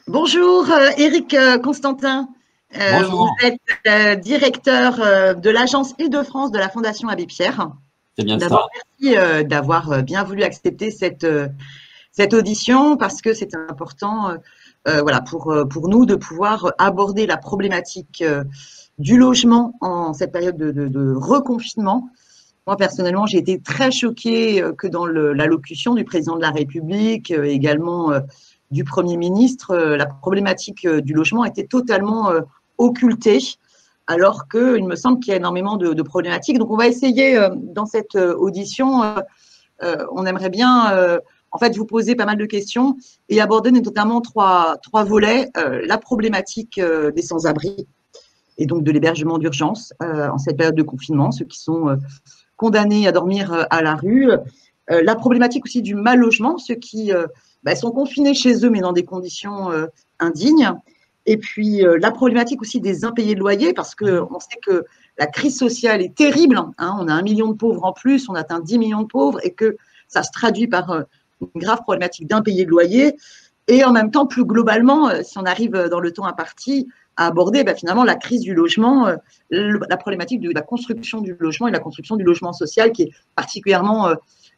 Bonjour, Éric Constantin. Vous Bonjour, êtes directeur de l'agence Île-de-France de la Fondation Abbé Pierre. c'est bien D'abord, ça. merci d'avoir bien voulu accepter cette audition parce que c'est important voilà, pour nous de pouvoir aborder la problématique du logement en cette période de reconfinement. Moi, personnellement, j'ai été très choquée que dans l'allocution du président de la République, également du Premier ministre, la problématique du logement était totalement occultée, alors qu'il me semble qu'il y a énormément de problématiques. Donc, on va essayer dans cette audition, on aimerait bien en fait vous poser pas mal de questions et aborder notamment trois volets. La problématique des sans-abri et donc de l'hébergement d'urgence en cette période de confinement, ceux qui sont condamnés à dormir à la rue. La problématique aussi du mal logement, ceux qui sont confinés chez eux mais dans des conditions indignes. Et puis la problématique aussi des impayés de loyer, parce qu'on sait que la crise sociale est terrible. Hein, on a 1 million de pauvres en plus, on atteint 10 millions de pauvres, et que ça se traduit par une grave problématique d'impayés de loyer. Et en même temps, plus globalement, si on arrive dans le temps imparti, à aborder finalement la crise du logement, la problématique de la construction du logement et la construction du logement social qui est particulièrement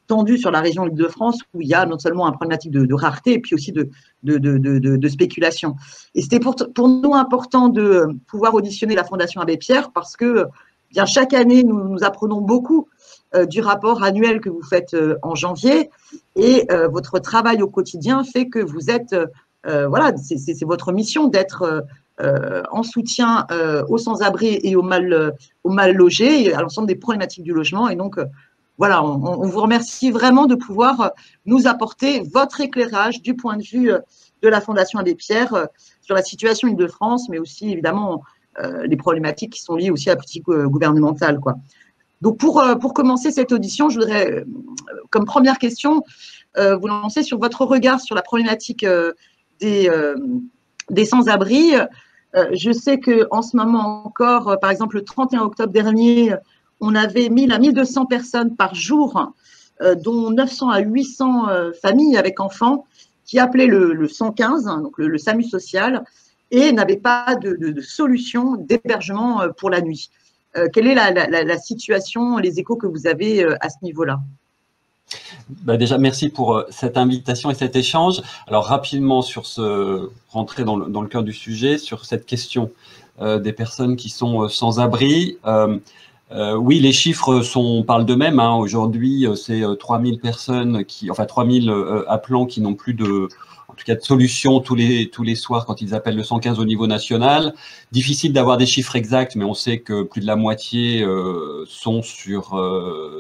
tendue sur la région Île-de-France où il y a non seulement une problématique de rareté et puis aussi de spéculation. Et c'était pour nous important de pouvoir auditionner la Fondation Abbé Pierre parce que bien chaque année, nous apprenons beaucoup du rapport annuel que vous faites en janvier et votre travail au quotidien fait que vous êtes, voilà, c'est votre mission d'être en soutien aux sans-abri et aux mal logés et à l'ensemble des problématiques du logement. Et donc, voilà, on vous remercie vraiment de pouvoir nous apporter votre éclairage du point de vue de la Fondation Abbé Pierre sur la situation Île-de-France, mais aussi évidemment les problématiques qui sont liées aussi à la politique gouvernementale, quoi. Donc, pour commencer cette audition, je voudrais, comme première question, vous lancer sur votre regard sur la problématique des sans-abri. Je sais qu'en ce moment encore, par exemple, le 31 octobre dernier, on avait 1000 à 1200 personnes par jour, dont 900 à 800 familles avec enfants qui appelaient le 115, hein, donc le SAMU social, et n'avaient pas de solution d'hébergement pour la nuit. Quelle est la situation, les échos que vous avez à ce niveau-là? Déjà, merci pour cette invitation et cet échange. Alors, rapidement, rentrer dans le cœur du sujet, sur cette question des personnes qui sont sans abri. Oui, les chiffres parlent d'eux-mêmes. Hein. Aujourd'hui, c'est 3000 personnes enfin 3000 appelants qui n'ont plus en tout cas de solution tous les soirs quand ils appellent le 115 au niveau national. Difficile d'avoir des chiffres exacts, mais on sait que plus de la moitié sont sur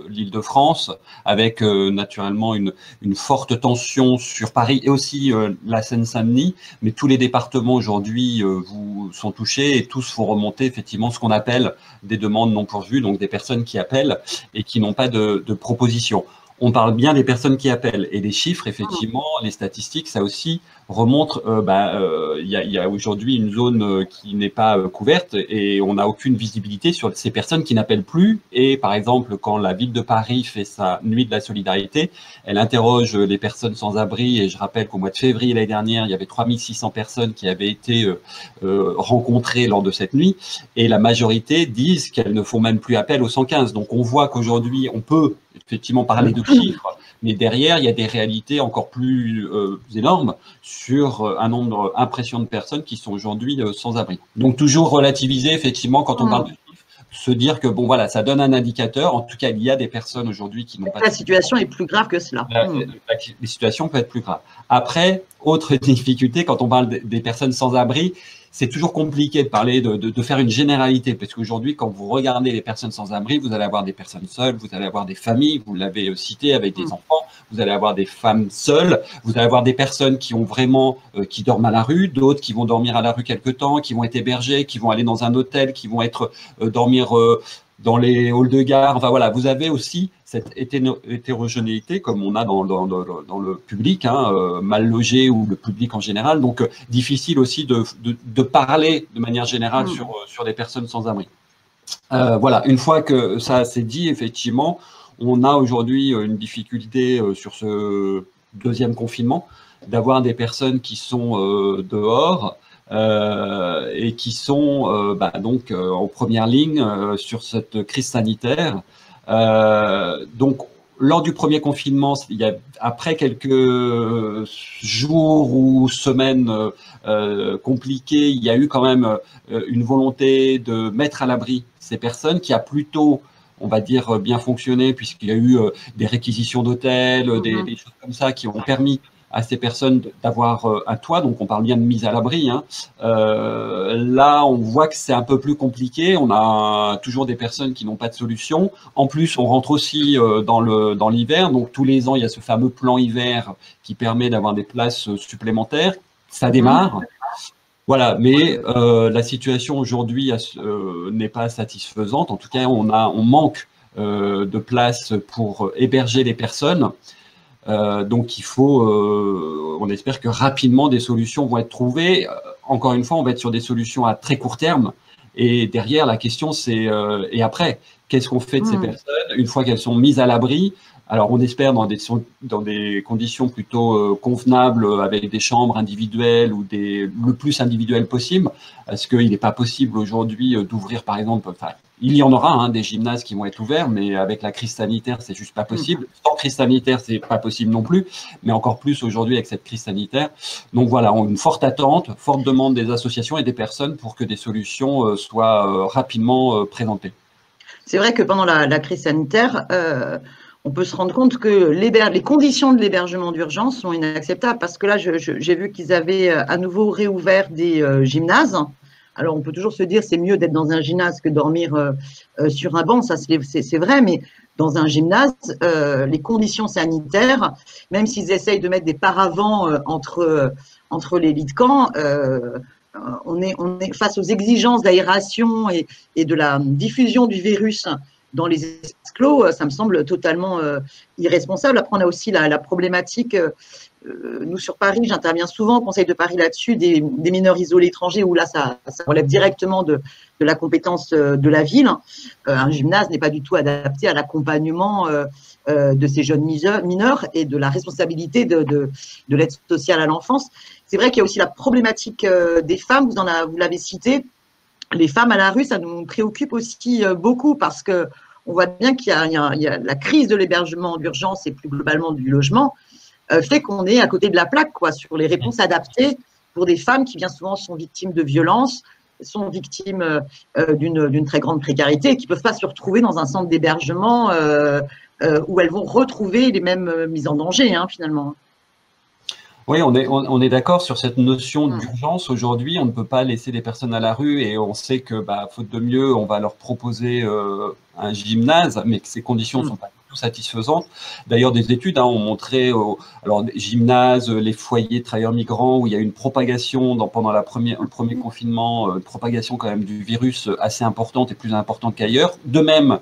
l'Île-de-France, avec naturellement une forte tension sur Paris et aussi la Seine-Saint-Denis. Mais tous les départements aujourd'hui vous sont touchés et tous font remonter effectivement ce qu'on appelle des demandes non pourvues, donc des personnes qui appellent et qui n'ont pas de proposition. On parle bien des personnes qui appellent et les chiffres, effectivement, les statistiques, ça aussi remonte. Il y a aujourd'hui une zone qui n'est pas couverte et on n'a aucune visibilité sur ces personnes qui n'appellent plus. Et par exemple, quand la ville de Paris fait sa nuit de la solidarité, elle interroge les personnes sans abri. Et je rappelle qu'au mois de février l'année dernière, il y avait 3600 personnes qui avaient été rencontrées lors de cette nuit. Et la majorité disent qu'elles ne font même plus appel au 115. Donc on voit qu'aujourd'hui, on peut effectivement parler de chiffres, mais derrière, il y a des réalités encore plus énormes sur un nombre impressionnant de personnes qui sont aujourd'hui sans abri. Donc toujours relativiser, effectivement, quand on parle de chiffres, se dire que bon voilà, ça donne un indicateur. En tout cas, il y a des personnes aujourd'hui qui n'ont pas. La situation est plus grave que cela. Les situations peuvent être plus graves. Après, autre difficulté, quand on parle des personnes sans abri, c'est toujours compliqué de parler de faire une généralité, parce qu'aujourd'hui, quand vous regardez les personnes sans abri, vous allez avoir des personnes seules, vous allez avoir des familles, vous l'avez cité, avec des enfants, vous allez avoir des femmes seules, vous allez avoir des personnes qui ont vraiment, qui dorment à la rue, d'autres qui vont dormir à la rue quelque temps, qui vont être hébergés, qui vont aller dans un hôtel, qui vont être dormir dans les halls de gare. Enfin voilà, vous avez aussi cette hétérogénéité comme on a dans le public, hein, mal logé ou le public en général. Donc difficile aussi de parler de manière générale sur les personnes sans abri. Voilà, une fois que ça s'est dit, effectivement, on a aujourd'hui une difficulté sur ce deuxième confinement, d'avoir des personnes qui sont dehors et qui sont donc en première ligne sur cette crise sanitaire. Donc, lors du premier confinement, après quelques jours ou semaines compliquées, il y a eu quand même une volonté de mettre à l'abri ces personnes qui a plutôt, on va dire, bien fonctionné, puisqu'il y a eu des réquisitions d'hôtels, des choses comme ça qui ont permis à ces personnes d'avoir un toit. Donc on parle bien de mise à l'abri, hein. Là, on voit que c'est un peu plus compliqué. On a toujours des personnes qui n'ont pas de solution. En plus, on rentre aussi dans l'hiver. Donc tous les ans, il y a ce fameux plan hiver qui permet d'avoir des places supplémentaires. Ça démarre. Voilà, mais la situation aujourd'hui n'est pas satisfaisante. En tout cas, on manque de places pour héberger les personnes. Donc il faut, on espère que rapidement des solutions vont être trouvées. Encore une fois, on va être sur des solutions à très court terme. Et derrière, la question c'est, et après, qu'est-ce qu'on fait de ces personnes une fois qu'elles sont mises à l'abri? Alors on espère dans des conditions plutôt convenables, avec des chambres individuelles ou le plus individuelles possible, parce qu'il n'est pas possible aujourd'hui d'ouvrir par exemple, enfin, il y en aura hein, des gymnases qui vont être ouverts, mais avec la crise sanitaire, c'est juste pas possible. Sans crise sanitaire, c'est pas possible non plus, mais encore plus aujourd'hui avec cette crise sanitaire. Donc voilà, on a une forte attente, forte demande des associations et des personnes pour que des solutions soient rapidement présentées. C'est vrai que pendant la crise sanitaire, on peut se rendre compte que les conditions de l'hébergement d'urgence sont inacceptables, parce que là, j'ai vu qu'ils avaient à nouveau réouvert des gymnases. Alors, on peut toujours se dire c'est mieux d'être dans un gymnase que dormir sur un banc, ça c'est vrai, mais dans un gymnase, les conditions sanitaires, même s'ils essayent de mettre des paravents entre les lits de camp, on est face aux exigences d'aération et de la diffusion du virus dans les espaces clos, ça me semble totalement irresponsable. Après, on a aussi la problématique, nous sur Paris, j'interviens souvent au Conseil de Paris là-dessus, des mineurs isolés étrangers, où là, ça relève directement de la compétence de la ville. Un gymnase n'est pas du tout adapté à l'accompagnement de ces jeunes mineurs et de la responsabilité de l'aide sociale à l'enfance. C'est vrai qu'il y a aussi la problématique des femmes, vous l'avez cité. Les femmes à la rue, ça nous préoccupe aussi beaucoup, parce que on voit bien qu'il y a la crise de l'hébergement d'urgence et plus globalement du logement fait qu'on est à côté de la plaque sur les réponses adaptées pour des femmes qui bien souvent sont victimes de violences, sont victimes d'une très grande précarité et qui ne peuvent pas se retrouver dans un centre d'hébergement où elles vont retrouver les mêmes mises en danger finalement. Oui, on est d'accord sur cette notion d'urgence. Aujourd'hui, on ne peut pas laisser les personnes à la rue, et on sait que, faute de mieux, on va leur proposer un gymnase, mais que ces conditions ne sont pas du tout satisfaisantes. D'ailleurs, des études ont montré, alors, des gymnases, les foyers de travailleurs migrants, où il y a une propagation pendant le premier confinement, une propagation quand même du virus assez importante et plus importante qu'ailleurs. De même,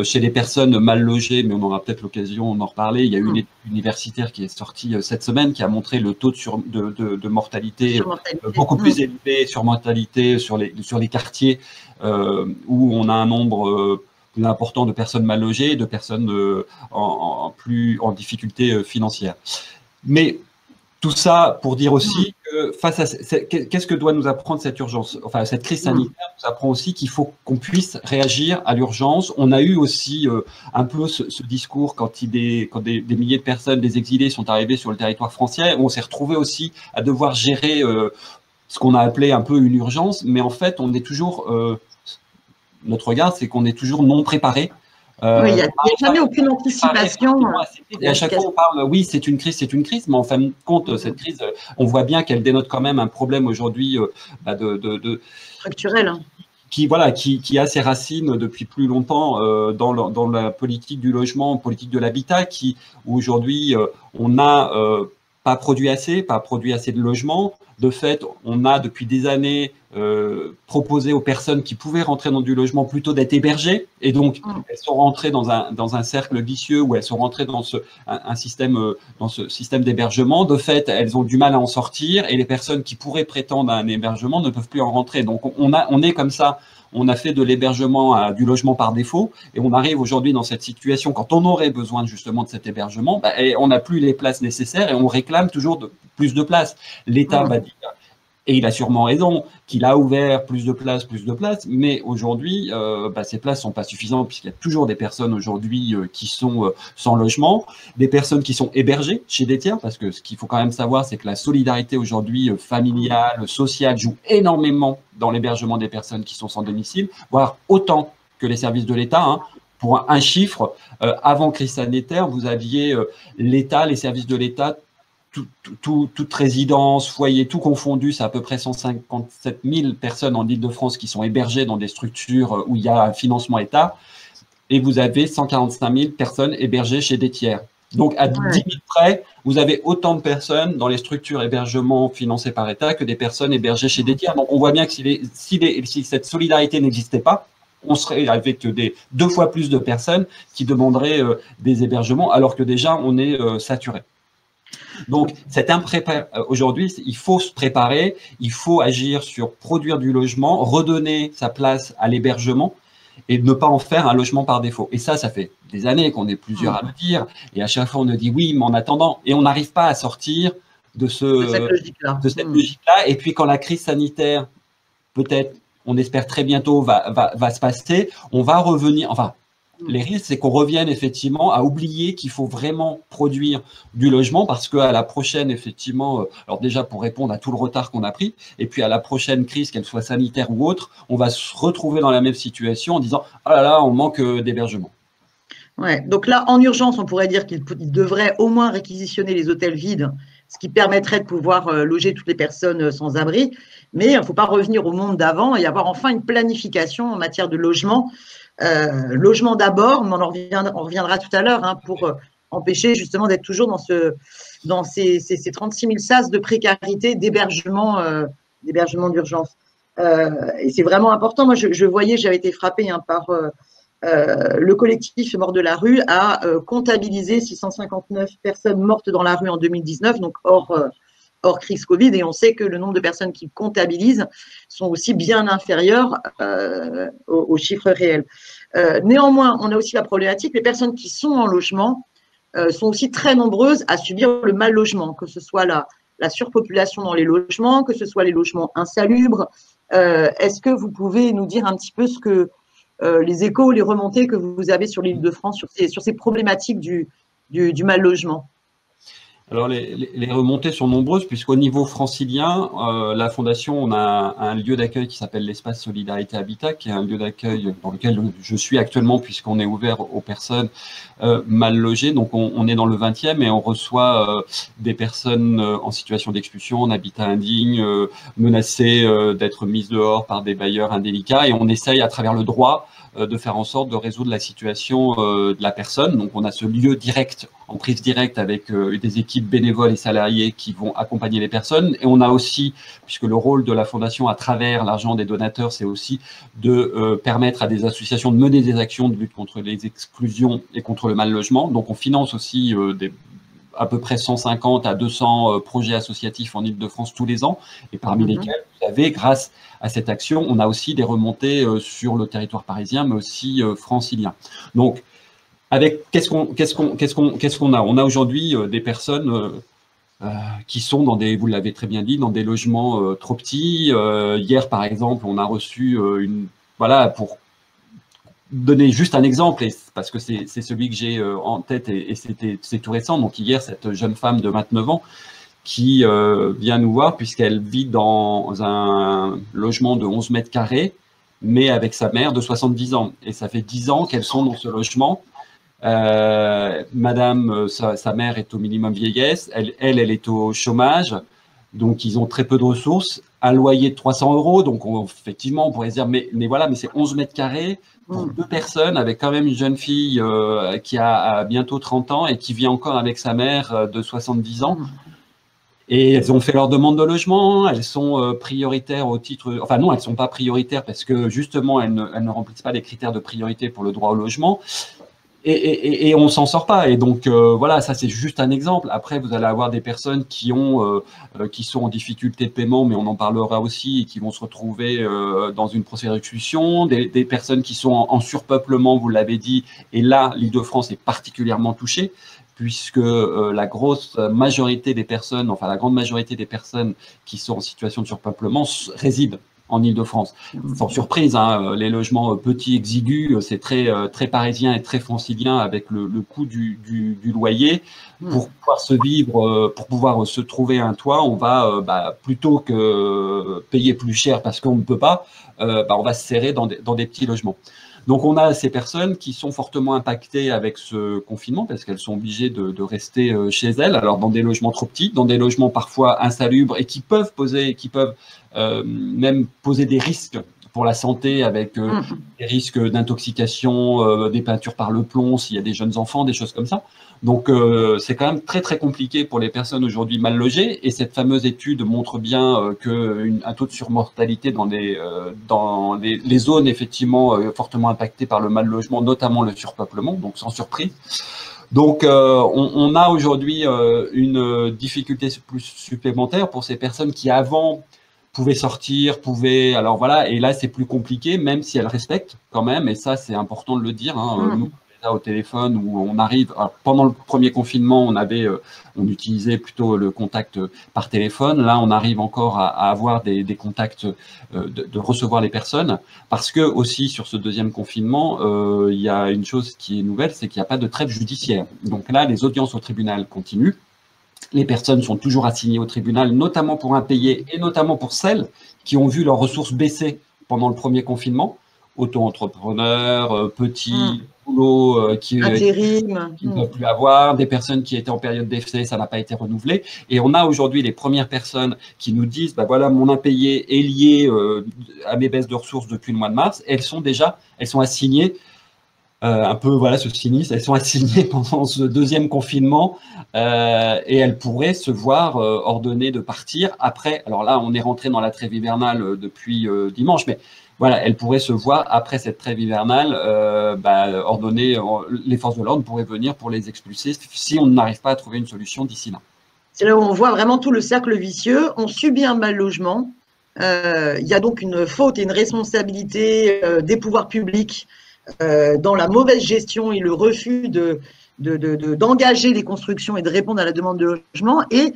chez les personnes mal logées, mais on aura peut-être l'occasion d'en reparler, il y a une étude universitaire qui est sortie cette semaine qui a montré le taux de mortalité beaucoup plus élevé sur mortalité sur les quartiers où on a un nombre plus important de personnes mal logées, de personnes en difficulté financière. Mais tout ça pour dire aussi que face à qu'est-ce que doit nous apprendre cette urgence, enfin cette crise sanitaire nous apprend aussi qu'il faut qu'on puisse réagir à l'urgence. On a eu aussi un peu ce discours quand des milliers de personnes, des exilés sont arrivés sur le territoire français, où on s'est retrouvé aussi à devoir gérer ce qu'on a appelé un peu une urgence, mais en fait on est toujours, notre regard c'est qu'on est toujours non préparé. Oui, il n'y a jamais aucune anticipation. Et à chaque fois, on parle, oui, c'est une crise, mais en fin de compte, cette crise, on voit bien qu'elle dénote quand même un problème aujourd'hui structurel. Qui a ses racines depuis plus longtemps dans la politique du logement, politique de l'habitat, où aujourd'hui, on n'a pas produit assez de logements. De fait, on a depuis des années proposé aux personnes qui pouvaient rentrer dans du logement plutôt d'être hébergées. Et donc, elles sont rentrées dans un cercle vicieux où elles sont rentrées dans ce système d'hébergement. De fait, elles ont du mal à en sortir et les personnes qui pourraient prétendre à un hébergement ne peuvent plus en rentrer. Donc, on est comme ça. On a fait de l'hébergement à du logement par défaut et on arrive aujourd'hui dans cette situation quand on aurait besoin justement de cet hébergement, et on n'a plus les places nécessaires et on réclame toujours plus de places. L'État va dire, et il a sûrement raison, qu'il a ouvert plus de places, mais aujourd'hui, ces places ne sont pas suffisantes puisqu'il y a toujours des personnes aujourd'hui qui sont sans logement, des personnes qui sont hébergées chez des tiers, parce que ce qu'il faut quand même savoir, c'est que la solidarité aujourd'hui familiale, sociale, joue énormément dans l'hébergement des personnes qui sont sans domicile, voire autant que les services de l'État, hein. Pour un chiffre, avant crise sanitaire, vous aviez l'État, les services de l'État, toute résidence, foyer, tout confondu, c'est à peu près 157 000 personnes en Île-de-France qui sont hébergées dans des structures où il y a un financement État, et vous avez 145 000 personnes hébergées chez des tiers. Donc, à 10 000 près, vous avez autant de personnes dans les structures hébergement financées par État que des personnes hébergées chez des tiers. Donc, on voit bien que si cette solidarité n'existait pas, on serait avec 2 fois plus de personnes qui demanderaient des hébergements, alors que déjà, on est saturé. Donc, aujourd'hui, il faut se préparer, il faut agir sur produire du logement, redonner sa place à l'hébergement et ne pas en faire un logement par défaut. Et ça fait des années qu'on est plusieurs à le dire, et à chaque fois on nous dit oui, mais en attendant, et on n'arrive pas à sortir de cette logique-là. Et puis quand la crise sanitaire, peut-être, on espère très bientôt, va se passer, on va revenir, enfin, les risques, c'est qu'on revienne effectivement à oublier qu'il faut vraiment produire du logement parce qu'à la prochaine, effectivement, alors déjà pour répondre à tout le retard qu'on a pris, et puis à la prochaine crise, qu'elle soit sanitaire ou autre, on va se retrouver dans la même situation en disant « Ah là là, on manque d'hébergement ». Ouais, donc là, en urgence, on pourrait dire qu'il devrait au moins réquisitionner les hôtels vides, ce qui permettrait de pouvoir loger toutes les personnes sans abri. Mais il ne faut pas revenir au monde d'avant et avoir enfin une planification en matière de logement. Logement d'abord, mais on reviendra tout à l'heure, hein, pour empêcher justement d'être toujours dans ces 36 000 sas de précarité d'hébergement d'urgence. Et c'est vraiment important. Moi, je voyais, j'avais été frappée, hein, par le collectif Morts de la rue a comptabilisé 659 personnes mortes dans la rue en 2019, donc hors crise Covid, et on sait que le nombre de personnes qui comptabilisent sont aussi bien inférieurs aux chiffres réels. Néanmoins, on a aussi la problématique, les personnes qui sont en logement sont aussi très nombreuses à subir le mal logement, que ce soit la surpopulation dans les logements, que ce soit les logements insalubres. Est-ce que vous pouvez nous dire un petit peu ce que les échos, les remontées que vous avez sur l'Île-de-France sur ces problématiques du mal logement? Alors, les remontées sont nombreuses, puisqu'au niveau francilien, la Fondation, on a un lieu d'accueil qui s'appelle l'Espace Solidarité Habitat, qui est un lieu d'accueil dans lequel je suis actuellement, puisqu'on est ouvert aux personnes mal logées. Donc, on est dans le 20e et on reçoit des personnes en situation d'expulsion, en habitat indigne, menacées d'être mises dehors par des bailleurs indélicats. Et on essaye, à travers le droit, de faire en sorte de résoudre la situation de la personne. Donc, on a ce lieu direct, en prise directe avec des équipes bénévoles et salariés qui vont accompagner les personnes. Et on a aussi, puisque le rôle de la Fondation à travers l'argent des donateurs, c'est aussi de permettre à des associations de mener des actions de lutte contre les exclusions et contre le mal logement. Donc, on finance aussi à peu près 150 à 200 projets associatifs en Île-de-France tous les ans, et parmi lesquels, vous savez, grâce à cette action, on a aussi des remontées sur le territoire parisien, mais aussi francilien. Donc, avec qu'est-ce qu'on a? On a aujourd'hui des personnes qui sont dans vous l'avez très bien dit, dans des logements trop petits. Hier, par exemple, on a reçu voilà, pour donner juste un exemple, parce que c'est celui que j'ai en tête et c'est tout récent. Donc hier, cette jeune femme de 29 ans qui vient nous voir puisqu'elle vit dans un logement de 11 mètres carrés, mais avec sa mère de 70 ans. Et ça fait 10 ans qu'elles sont dans ce logement. Madame, sa mère est au minimum vieillesse, elle est au chômage, donc ils ont très peu de ressources, un loyer de 300 €, donc effectivement on pourrait se dire, mais voilà, mais c'est 11 mètres carrés pour 2 personnes, avec quand même une jeune fille qui a bientôt 30 ans et qui vit encore avec sa mère de 70 ans. Et elles ont fait leur demande de logement, elles sont prioritaires au titre… Enfin non, elles ne sont pas prioritaires parce que justement, elles ne remplissent pas les critères de priorité pour le droit au logement. Et on s'en sort pas. Et donc voilà, ça c'est juste un exemple. Après, vous allez avoir des personnes qui sont en difficulté de paiement, mais on en parlera aussi, et qui vont se retrouver dans une procédure d'expulsion. Des personnes qui sont en surpeuplement, vous l'avez dit. Et là, l'Île-de-France est particulièrement touchée, puisque la grosse majorité des personnes, enfin la grande majorité des personnes qui sont en situation de surpeuplement résident en Île-de-France. Sans surprise, hein, les logements petits, exigus, c'est très parisien et très francilien avec le coût du loyer. Pour pouvoir se vivre, pour pouvoir se trouver un toit, on va, plutôt que payer plus cher parce qu'on ne peut pas, on va se serrer dans des petits logements. Donc, on a ces personnes qui sont fortement impactées avec ce confinement parce qu'elles sont obligées de rester chez elles, alors dans des logements trop petits, dans des logements parfois insalubres et qui peuvent même poser des risques pour la santé avec des risques d'intoxication, des peintures par le plomb s'il y a des jeunes enfants, des choses comme ça. Donc, c'est quand même très, très compliqué pour les personnes aujourd'hui mal logées. Et cette fameuse étude montre bien qu'un taux de surmortalité dans les zones effectivement fortement impactées par le mal logement, notamment le surpeuplement, donc sans surprise. Donc, on a aujourd'hui une difficulté plus supplémentaire pour ces personnes qui avant pouvaient sortir, alors voilà, et là c'est plus compliqué, même si elles respectent quand même, et ça c'est important de le dire, hein, nous, là, au téléphone, où on arrive, pendant le premier confinement, on utilisait plutôt le contact par téléphone, là on arrive encore à avoir des contacts, de recevoir les personnes, parce que aussi sur ce deuxième confinement, il y a une chose qui est nouvelle, c'est qu'il n'y a pas de trêve judiciaire. Donc là, les audiences au tribunal continuent. Les personnes sont toujours assignées au tribunal, notamment pour impayés et notamment pour celles qui ont vu leurs ressources baisser pendant le premier confinement. Auto-entrepreneurs, petits boulots qui ne peuvent plus avoir, des personnes qui étaient en période d'effet, ça n'a pas été renouvelé. Et on a aujourd'hui les premières personnes qui nous disent, voilà, mon impayé est lié à mes baisses de ressources depuis le mois de mars. Elles sont assignées. Un peu, voilà, ce cynisme, elles sont assignées pendant ce deuxième confinement et elles pourraient se voir ordonner de partir après. Alors là, on est rentré dans la trêve hivernale depuis dimanche, mais voilà, elles pourraient se voir après cette trêve hivernale ordonner. Les forces de l'ordre pourraient venir pour les expulser si on n'arrive pas à trouver une solution d'ici là. C'est là où on voit vraiment tout le cercle vicieux. On subit un mal logement. Il y a donc une faute et une responsabilité des pouvoirs publics dans la mauvaise gestion et le refus d'engager les constructions et de répondre à la demande de logement. Et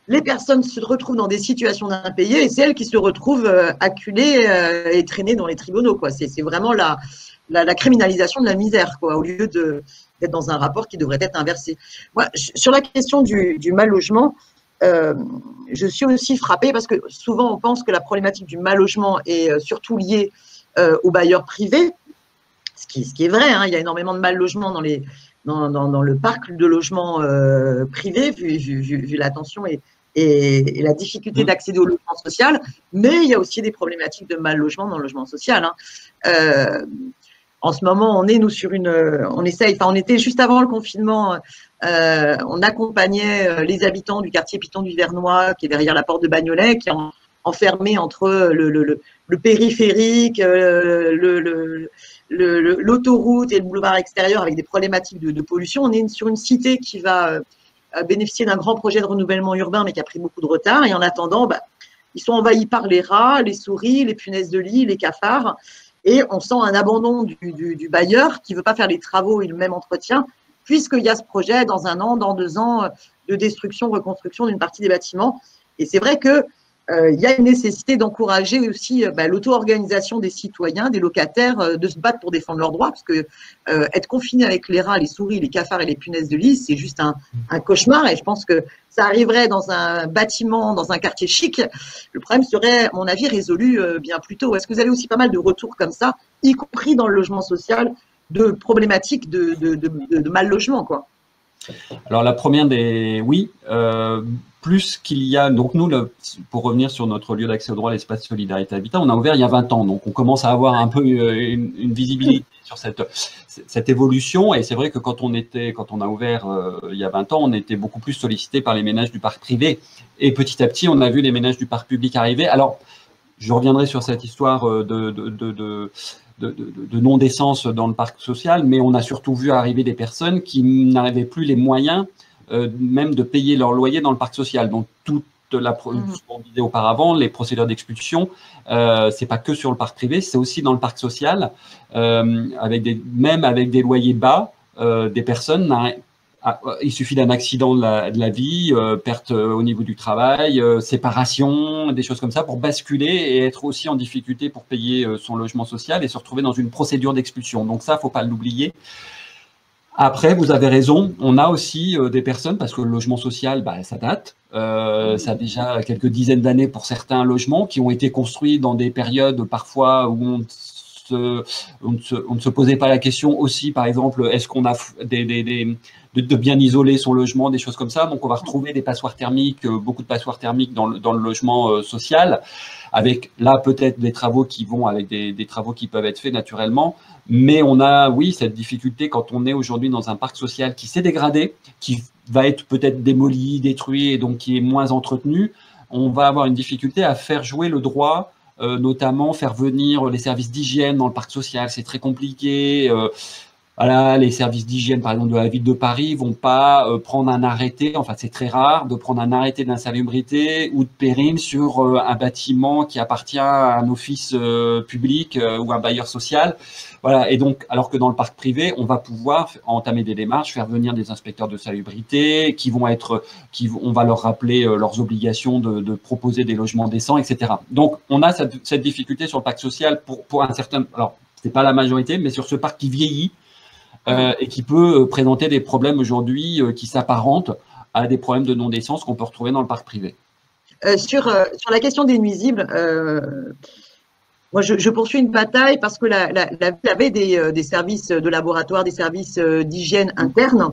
les personnes se retrouvent dans des situations d'impayés et c'est elles qui se retrouvent acculées et traînées dans les tribunaux, quoi. C'est vraiment la criminalisation de la misère, quoi, au lieu d'être dans un rapport qui devrait être inversé. Moi, sur la question du mal logement, je suis aussi frappée parce que souvent on pense que la problématique du mal logement est surtout liée aux bailleurs privés. Ce qui est vrai, hein, il y a énormément de mal logement dans le parc de logements privés, vu la tension et la difficulté d'accéder au logement social, mais il y a aussi des problématiques de mal logement dans le logement social. Hein. En ce moment, on était juste avant le confinement, on accompagnait les habitants du quartier Piton du Vernois, qui est derrière la porte de Bagnolet, qui est enfermé entre le périphérique, l'autoroute et le boulevard extérieur avec des problématiques de pollution. On est sur une cité qui va bénéficier d'un grand projet de renouvellement urbain, mais qui a pris beaucoup de retard. Et en attendant, ils sont envahis par les rats, les souris, les punaises de lit, les cafards. Et on sent un abandon du bailleur qui ne veut pas faire les travaux et le même entretien, puisqu'il y a ce projet dans 1 an, dans 2 ans, de destruction, reconstruction d'une partie des bâtiments. Et c'est vrai que il y a une nécessité d'encourager aussi l'auto-organisation des citoyens, des locataires, de se battre pour défendre leurs droits, parce que être confiné avec les rats, les souris, les cafards et les punaises de lit, c'est juste un cauchemar. Et je pense que ça arriverait dans un bâtiment, dans un quartier chic. Le problème serait, à mon avis, résolu bien plus tôt. Est-ce que vous avez aussi pas mal de retours comme ça, y compris dans le logement social, de problématiques de mal logement, quoi? Alors la première oui. plus qu'il y a, donc nous, pour revenir sur notre lieu d'accès au droit, l'espace Solidarité Habitat, on a ouvert il y a 20 ans, donc on commence à avoir un peu une visibilité sur cette évolution, et c'est vrai que quand on a ouvert il y a 20 ans, on était beaucoup plus sollicité par les ménages du parc privé, et petit à petit, on a vu les ménages du parc public arriver. Alors, je reviendrai sur cette histoire de non-décence dans le parc social, mais on a surtout vu arriver des personnes qui n'avaient plus les moyens même de payer leur loyer dans le parc social. Donc, toute ce qu'on disait auparavant, les procédures d'expulsion, c'est pas que sur le parc privé, c'est aussi dans le parc social, même avec des loyers bas, des personnes, il suffit d'un accident de la vie, perte au niveau du travail, séparation, des choses comme ça, pour basculer et être aussi en difficulté pour payer son logement social et se retrouver dans une procédure d'expulsion. Donc ça, faut pas l'oublier. Après, vous avez raison, on a aussi des personnes, parce que le logement social, ça date, ça a déjà quelques dizaines d'années pour certains logements qui ont été construits dans des périodes parfois où on ne se posait pas la question aussi, par exemple, est-ce qu'on a de bien isoler son logement, des choses comme ça. Donc, on va retrouver des passoires thermiques, beaucoup de passoires thermiques dans le logement social, avec là peut-être des travaux qui vont, avec des travaux qui peuvent être faits naturellement. Mais on a, oui, cette difficulté quand on est aujourd'hui dans un parc social qui s'est dégradé, qui va être peut-être démoli, détruit, et donc qui est moins entretenu. On va avoir une difficulté à faire jouer le droit, notamment faire venir les services d'hygiène dans le parc social. C'est très compliqué. Voilà, les services d'hygiène, par exemple, de la ville de Paris, vont pas prendre un arrêté, enfin c'est très rare, de prendre un arrêté d'insalubrité ou de péril sur un bâtiment qui appartient à un office public ou un bailleur social. Voilà, et donc, alors que dans le parc privé, on va pouvoir entamer des démarches, faire venir des inspecteurs de salubrité on va leur rappeler leurs obligations de proposer des logements décents, etc. Donc, on a cette difficulté sur le parc social pour un certain, alors c'est pas la majorité, mais sur ce parc qui vieillit, et qui peut présenter des problèmes aujourd'hui qui s'apparentent à des problèmes de non-décence qu'on peut retrouver dans le parc privé. Sur la question des nuisibles, moi je poursuis une bataille parce que la ville avait des services de laboratoire, des services d'hygiène interne,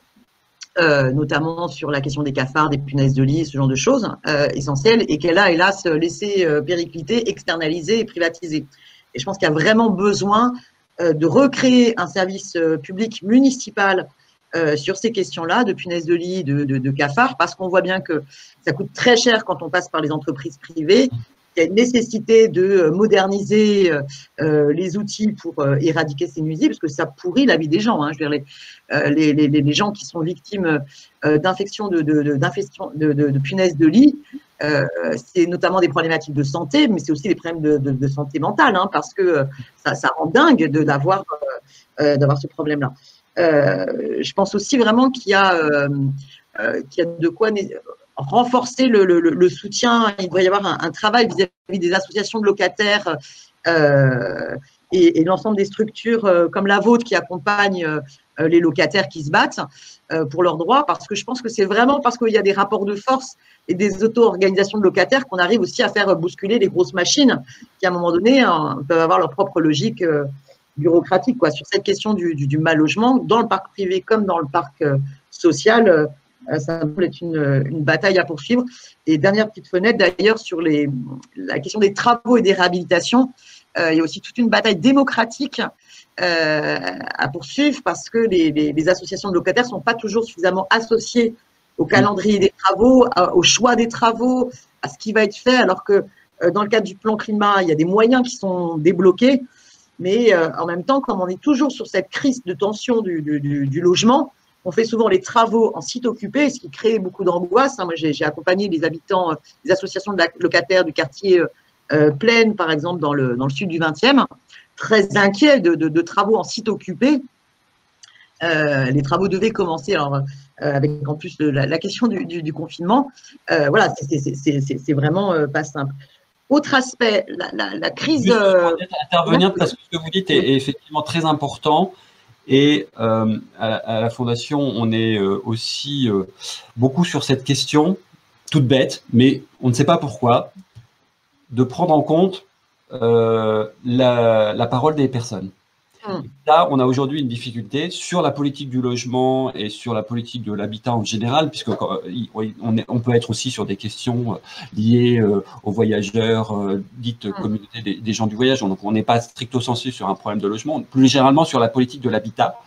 notamment sur la question des cafards, des punaises de lit, ce genre de choses essentielles, et qu'elle a hélas laissé péricliter, externaliser et privatiser. Et je pense qu'il y a vraiment besoin de recréer un service public municipal sur ces questions-là, de punaises de lit, de cafards, parce qu'on voit bien que ça coûte très cher quand on passe par les entreprises privées. Il y a une nécessité de moderniser les outils pour éradiquer ces nuisibles, parce que ça pourrit la vie des gens. Hein. Je veux dire, les gens qui sont victimes d'infections de punaises de lit, c'est notamment des problématiques de santé, mais c'est aussi des problèmes de santé mentale, hein, parce que ça rend dingue d'avoir ce problème-là. Je pense aussi vraiment qu'il y a de quoi renforcer le soutien. Il doit y avoir un travail vis-à-vis des associations de locataires et l'ensemble des structures comme la vôtre qui accompagnent les locataires qui se battent pour leurs droits, parce que je pense que c'est vraiment parce qu'il y a des rapports de force et des auto-organisations de locataires qu'on arrive aussi à faire bousculer les grosses machines qui, à un moment donné, peuvent avoir leur propre logique bureaucratique. Sur cette question du mal-logement, dans le parc privé comme dans le parc social, ça semble être une bataille à poursuivre. Et dernière petite fenêtre, d'ailleurs, sur la question des travaux et des réhabilitations, il y a aussi toute une bataille démocratique à poursuivre, parce que les associations de locataires ne sont pas toujours suffisamment associées au calendrier des travaux, au choix des travaux, à ce qui va être fait, alors que dans le cadre du plan climat, il y a des moyens qui sont débloqués, mais en même temps, comme on est toujours sur cette crise de tension du logement, on fait souvent les travaux en site occupé, ce qui crée beaucoup d'angoisse. Moi, j'ai accompagné les habitants, les associations de locataires du quartier Plaine, par exemple, dans le sud du 20e, très inquiets de travaux en site occupé. Les travaux devaient commencer, alors, avec en plus la question du confinement. Voilà, c'est vraiment pas simple. Autre aspect, la crise… Juste intervenir, parce que ce que vous dites est effectivement très important. Et à la Fondation, on est aussi beaucoup sur cette question, toute bête, mais on ne sait pas pourquoi, de prendre en compte la parole des personnes. Là, on a aujourd'hui une difficulté sur la politique du logement et sur la politique de l'habitat en général, puisque on peut être aussi sur des questions liées aux voyageurs, dites communauté des gens du voyage. Donc, on n'est pas stricto sensu sur un problème de logement. Plus généralement, sur la politique de l'habitat,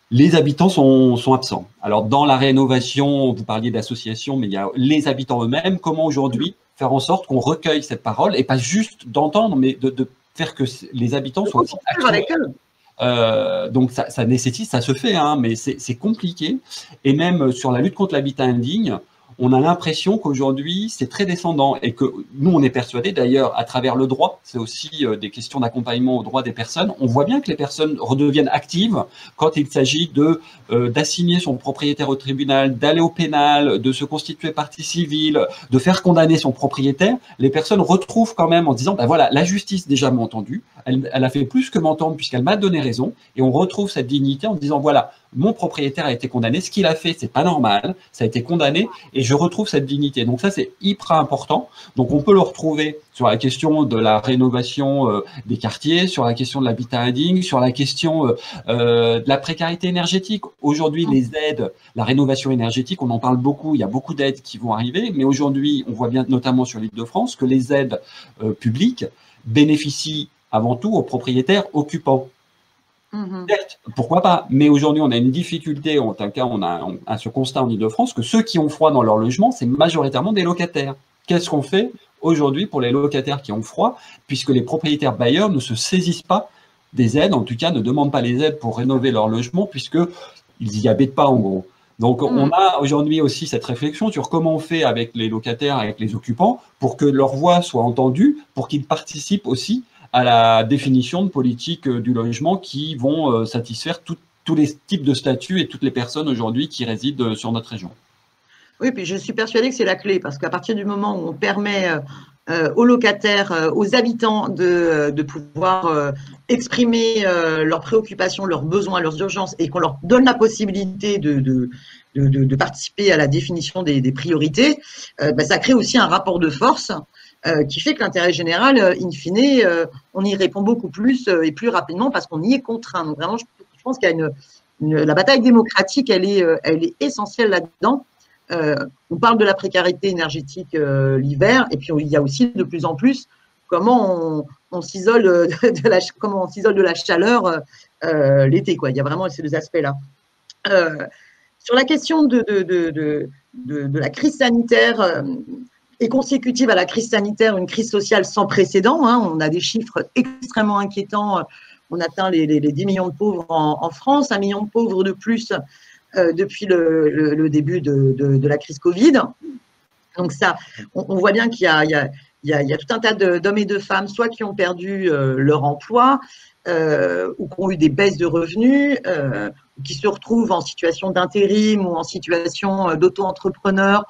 les habitants sont absents. Alors, dans la rénovation, vous parliez d'associations, mais il y a les habitants eux-mêmes. Comment aujourd'hui faire en sorte qu'on recueille cette parole et pas juste d'entendre, mais de faire que les habitants soient aussi actifs. Donc ça nécessite, ça se fait, hein, mais c'est compliqué. Et même sur la lutte contre l'habitat indigne, on a l'impression qu'aujourd'hui, c'est très descendant et que nous, on est persuadés, d'ailleurs, à travers le droit, c'est aussi des questions d'accompagnement aux droits des personnes, on voit bien que les personnes redeviennent actives quand il s'agit d'assigner son propriétaire au tribunal, d'aller au pénal, de se constituer partie civile, de faire condamner son propriétaire. Les personnes retrouvent quand même en disant, ben voilà, la justice déjà m'a entendu, elle a fait plus que m'entendre puisqu'elle m'a donné raison, et on retrouve cette dignité en disant, voilà, mon propriétaire a été condamné, ce qu'il a fait, c'est pas normal, ça a été condamné, et je retrouve cette dignité. Donc ça, c'est hyper important. Donc on peut le retrouver sur la question de la rénovation des quartiers, sur la question de l'habitat indigne, sur la question de la précarité énergétique. Aujourd'hui, les aides, la rénovation énergétique, on en parle beaucoup, il y a beaucoup d'aides qui vont arriver, mais aujourd'hui, on voit bien, notamment sur l'Île-de-France, que les aides publiques bénéficient avant tout aux propriétaires occupants. Certes, pourquoi pas, mais aujourd'hui on a une difficulté, en tout cas on a ce constat en Île-de-France que ceux qui ont froid dans leur logement, c'est majoritairement des locataires. Qu'est-ce qu'on fait aujourd'hui pour les locataires qui ont froid, puisque les propriétaires bailleurs ne se saisissent pas des aides, en tout cas ne demandent pas les aides pour rénover leur logement, puisqu'ils n'y habitent pas en gros. Donc on a aujourd'hui aussi cette réflexion sur comment on fait avec les locataires, avec les occupants, pour que leur voix soit entendue, pour qu'ils participent aussi à la définition de politiques du logement qui vont satisfaire tous les types de statuts et toutes les personnes aujourd'hui qui résident sur notre région. Oui, puis je suis persuadée que c'est la clé, parce qu'à partir du moment où on permet aux locataires, aux habitants de pouvoir exprimer leurs préoccupations, leurs besoins, leurs urgences, et qu'on leur donne la possibilité de participer à la définition des priorités, ça crée aussi un rapport de force qui fait que l'intérêt général, in fine, on y répond beaucoup plus et plus rapidement parce qu'on y est contraint. Donc vraiment, je pense qu'il y a la bataille démocratique, elle est essentielle là-dedans. On parle de la précarité énergétique l'hiver, et puis il y a aussi de plus en plus comment on s'isole de la chaleur l'été, quoi. Il y a vraiment ces deux aspects-là. Sur la question de la crise sanitaire, et consécutive à la crise sanitaire, une crise sociale sans précédent. Hein. On a des chiffres extrêmement inquiétants. On atteint les 10 millions de pauvres en France, 1 million de pauvres de plus depuis le début de la crise Covid. Donc ça, on voit bien qu'il y a tout un tas d'hommes et de femmes, soit qui ont perdu leur emploi, ou qui ont eu des baisses de revenus, qui se retrouvent en situation d'intérim ou en situation d'auto-entrepreneur,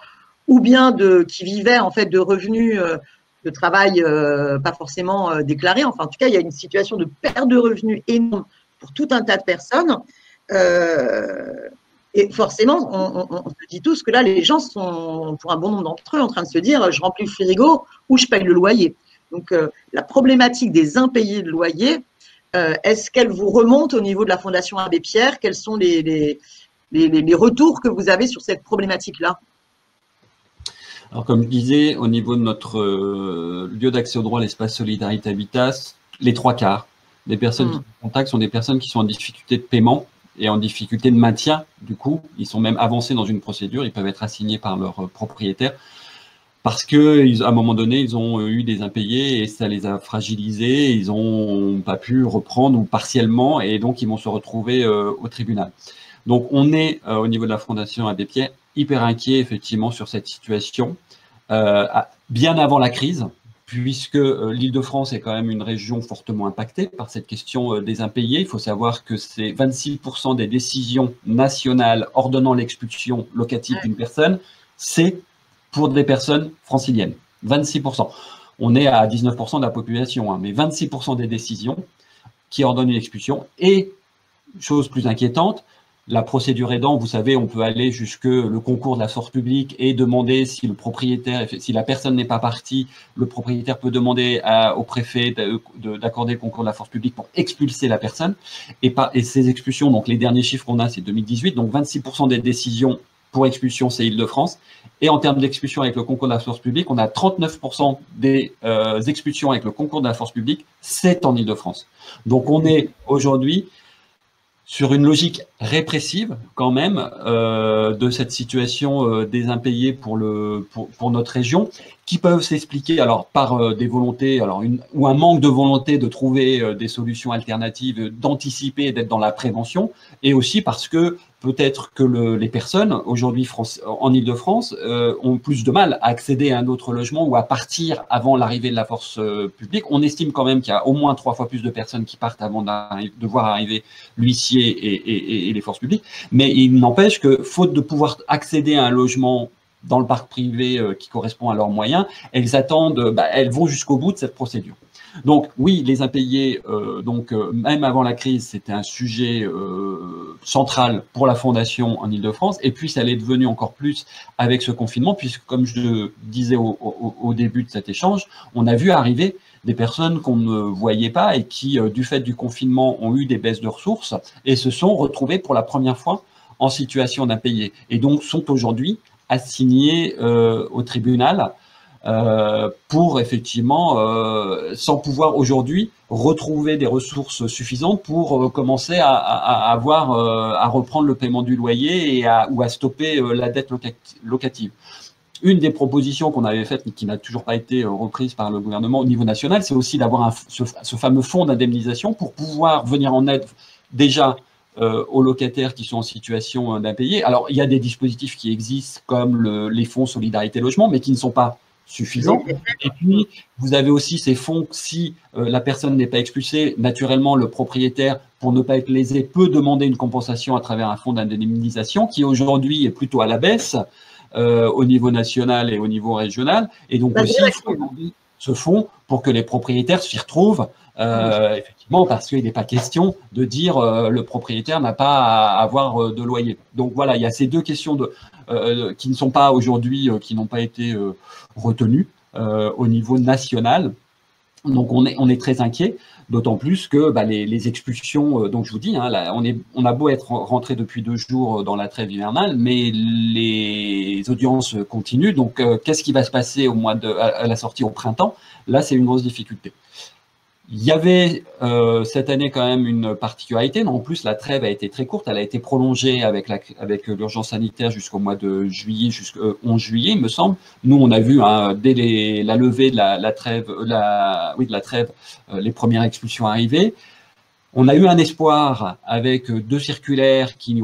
ou bien qui vivaient en fait de revenus de travail pas forcément déclarés. Enfin, en tout cas, il y a une situation de perte de revenus énorme pour tout un tas de personnes. Et forcément, on se dit tous que là, les gens sont, pour un bon nombre d'entre eux, en train de se dire « je remplis le frigo ou je paye le loyer ». Donc, la problématique des impayés de loyer, est-ce qu'elle vous remonte au niveau de la Fondation Abbé Pierre? Quels sont les retours que vous avez sur cette problématique-là? Alors, comme je disais, au niveau de notre lieu d'accès au droit, l'espace Solidarité Habitat, les 3/4 des personnes qui nous contactent sont des personnes qui sont en difficulté de paiement et en difficulté de maintien. Du coup, ils sont même avancés dans une procédure, ils peuvent être assignés par leur propriétaire parce qu'à un moment donné, ils ont eu des impayés et ça les a fragilisés, ils n'ont pas pu reprendre ou partiellement et donc ils vont se retrouver au tribunal. Donc, on est au niveau de la Fondation Abbé Pierre hyper inquiet effectivement sur cette situation, bien avant la crise, puisque l'Île-de-France est quand même une région fortement impactée par cette question des impayés. Il faut savoir que c'est 26% des décisions nationales ordonnant l'expulsion locative d'une personne, c'est pour des personnes franciliennes. 26%. On est à 19% de la population, hein, mais 26% des décisions qui ordonnent une expulsion. Et, chose plus inquiétante, la procédure aidant, vous savez, on peut aller jusque le concours de la force publique et demander si le propriétaire, si la personne n'est pas partie, le propriétaire peut demander au préfet d'accorder le concours de la force publique pour expulser la personne. Et ces expulsions, donc les derniers chiffres qu'on a, c'est 2018, donc 26% des décisions pour expulsion, c'est Île-de-France. Et en termes d'expulsion avec le concours de la force publique, on a 39% des expulsions avec le concours de la force publique, c'est en Île-de-France. Donc on est aujourd'hui sur une logique répressive quand même de cette situation des impayés pour notre région, qui peuvent s'expliquer alors par des volontés, ou un manque de volonté de trouver des solutions alternatives, d'anticiper et d'être dans la prévention, et aussi parce que peut-être que les personnes aujourd'hui en Île-de-France ont plus de mal à accéder à un autre logement ou à partir avant l'arrivée de la force publique. On estime quand même qu'il y a au moins 3 fois plus de personnes qui partent avant de voir arriver l'huissier et les forces publiques. Mais il n'empêche que, faute de pouvoir accéder à un logement dans le parc privé qui correspond à leurs moyens, elles vont jusqu'au bout de cette procédure. Donc oui, les impayés, même avant la crise, c'était un sujet central pour la Fondation en Île-de-France, et puis ça l'est devenu encore plus avec ce confinement, puisque comme je disais au début de cet échange, on a vu arriver des personnes qu'on ne voyait pas et qui, du fait du confinement, ont eu des baisses de ressources et se sont retrouvées pour la première fois en situation d'impayés, et donc sont aujourd'hui assignés au tribunal pour effectivement, sans pouvoir aujourd'hui retrouver des ressources suffisantes pour commencer à reprendre le paiement du loyer ou à stopper la dette locative. Une des propositions qu'on avait faites, mais qui n'a toujours pas été reprise par le gouvernement au niveau national, c'est aussi d'avoir ce fameux fonds d'indemnisation pour pouvoir venir en aide déjà aux locataires qui sont en situation d'impayés. Alors, il y a des dispositifs qui existent comme les fonds Solidarité Logement, mais qui ne sont pas suffisants. Et puis, vous avez aussi ces fonds, si la personne n'est pas expulsée, naturellement, le propriétaire, pour ne pas être lésé, peut demander une compensation à travers un fonds d'indemnisation qui, aujourd'hui, est plutôt à la baisse au niveau national et au niveau régional. Et donc, aussi, il faut ce fonds pour que les propriétaires s'y retrouvent, effectivement, parce qu'il n'est pas question de dire le propriétaire n'a pas à avoir de loyer. Donc voilà, il y a ces deux questions qui ne sont pas aujourd'hui, qui n'ont pas été retenues au niveau national. Donc on est très inquiet, d'autant plus que les expulsions, donc je vous dis, on a beau être rentré depuis 2 jours dans la trêve hivernale, mais les audiences continuent. Donc qu'est-ce qui va se passer à la sortie au printemps? Là, c'est une grosse difficulté. Il y avait cette année quand même une particularité. En plus, la trêve a été très courte. Elle a été prolongée avec l'urgence sanitaire jusqu'au mois de juillet, jusqu'au 11 juillet, il me semble. Nous, on a vu dès la levée de la trêve, les premières expulsions arriver. On a eu un espoir avec 2 circulaires qui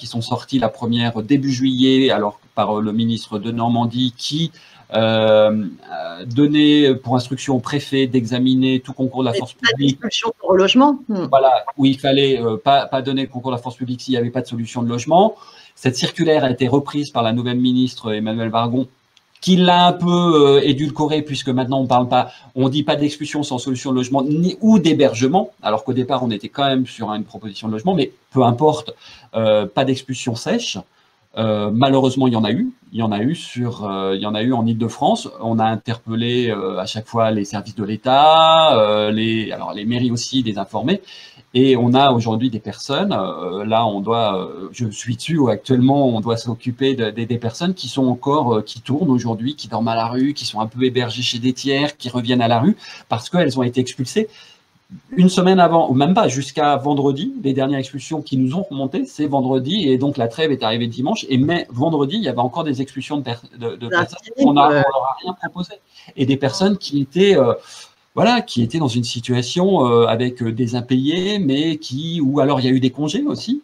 sont sorties. La première début juillet, alors par le ministre de Normandie, qui donner pour instruction au préfet d'examiner tout concours de la force publique. Pour le logement. Voilà, où il fallait pas donner le concours de la force publique s'il n'y avait pas de solution de logement. Cette circulaire a été reprise par la nouvelle ministre Emmanuelle Wargon, qui l'a un peu édulcoré, puisque maintenant on dit pas d'expulsion sans solution de logement ou d'hébergement, alors qu'au départ on était quand même sur une proposition de logement, mais peu importe, pas d'expulsion sèche. Malheureusement, il y en a eu. Il y en a eu en Île-de-France. On a interpellé à chaque fois les services de l'État, les mairies aussi, les informer. Et on a aujourd'hui des personnes. Là, je suis dessus actuellement. On doit s'occuper des personnes qui sont encore, qui tournent aujourd'hui, qui dorment à la rue, qui sont un peu hébergées chez des tiers, qui reviennent à la rue parce qu'elles ont été expulsées. Une semaine avant, ou même pas, jusqu'à vendredi, les dernières expulsions qui nous ont remonté, c'est vendredi, et donc la trève est arrivée dimanche, mais vendredi, il y avait encore des expulsions de personnes, on leur a rien proposé. Et des personnes qui étaient dans une situation avec des impayés, mais ou alors il y a eu des congés aussi,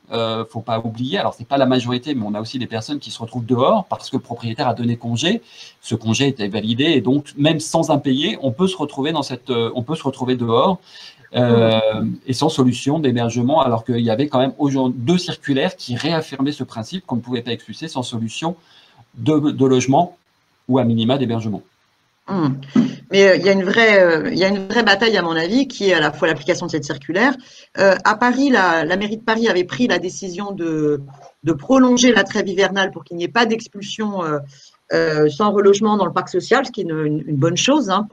faut pas oublier, alors c'est pas la majorité, mais on a aussi des personnes qui se retrouvent dehors parce que le propriétaire a donné congé, ce congé était validé, et donc même sans impayé, on peut se retrouver dehors, et sans solution d'hébergement, alors qu'il y avait quand même 2 circulaires qui réaffirmaient ce principe qu'on ne pouvait pas expulser sans solution de logement ou à minima d'hébergement. Mais il y a une vraie bataille, à mon avis, qui est à la fois l'application de cette circulaire. À Paris, la mairie de Paris avait pris la décision de prolonger la trêve hivernale pour qu'il n'y ait pas d'expulsion sans relogement dans le parc social, ce qui est une bonne chose. Hein,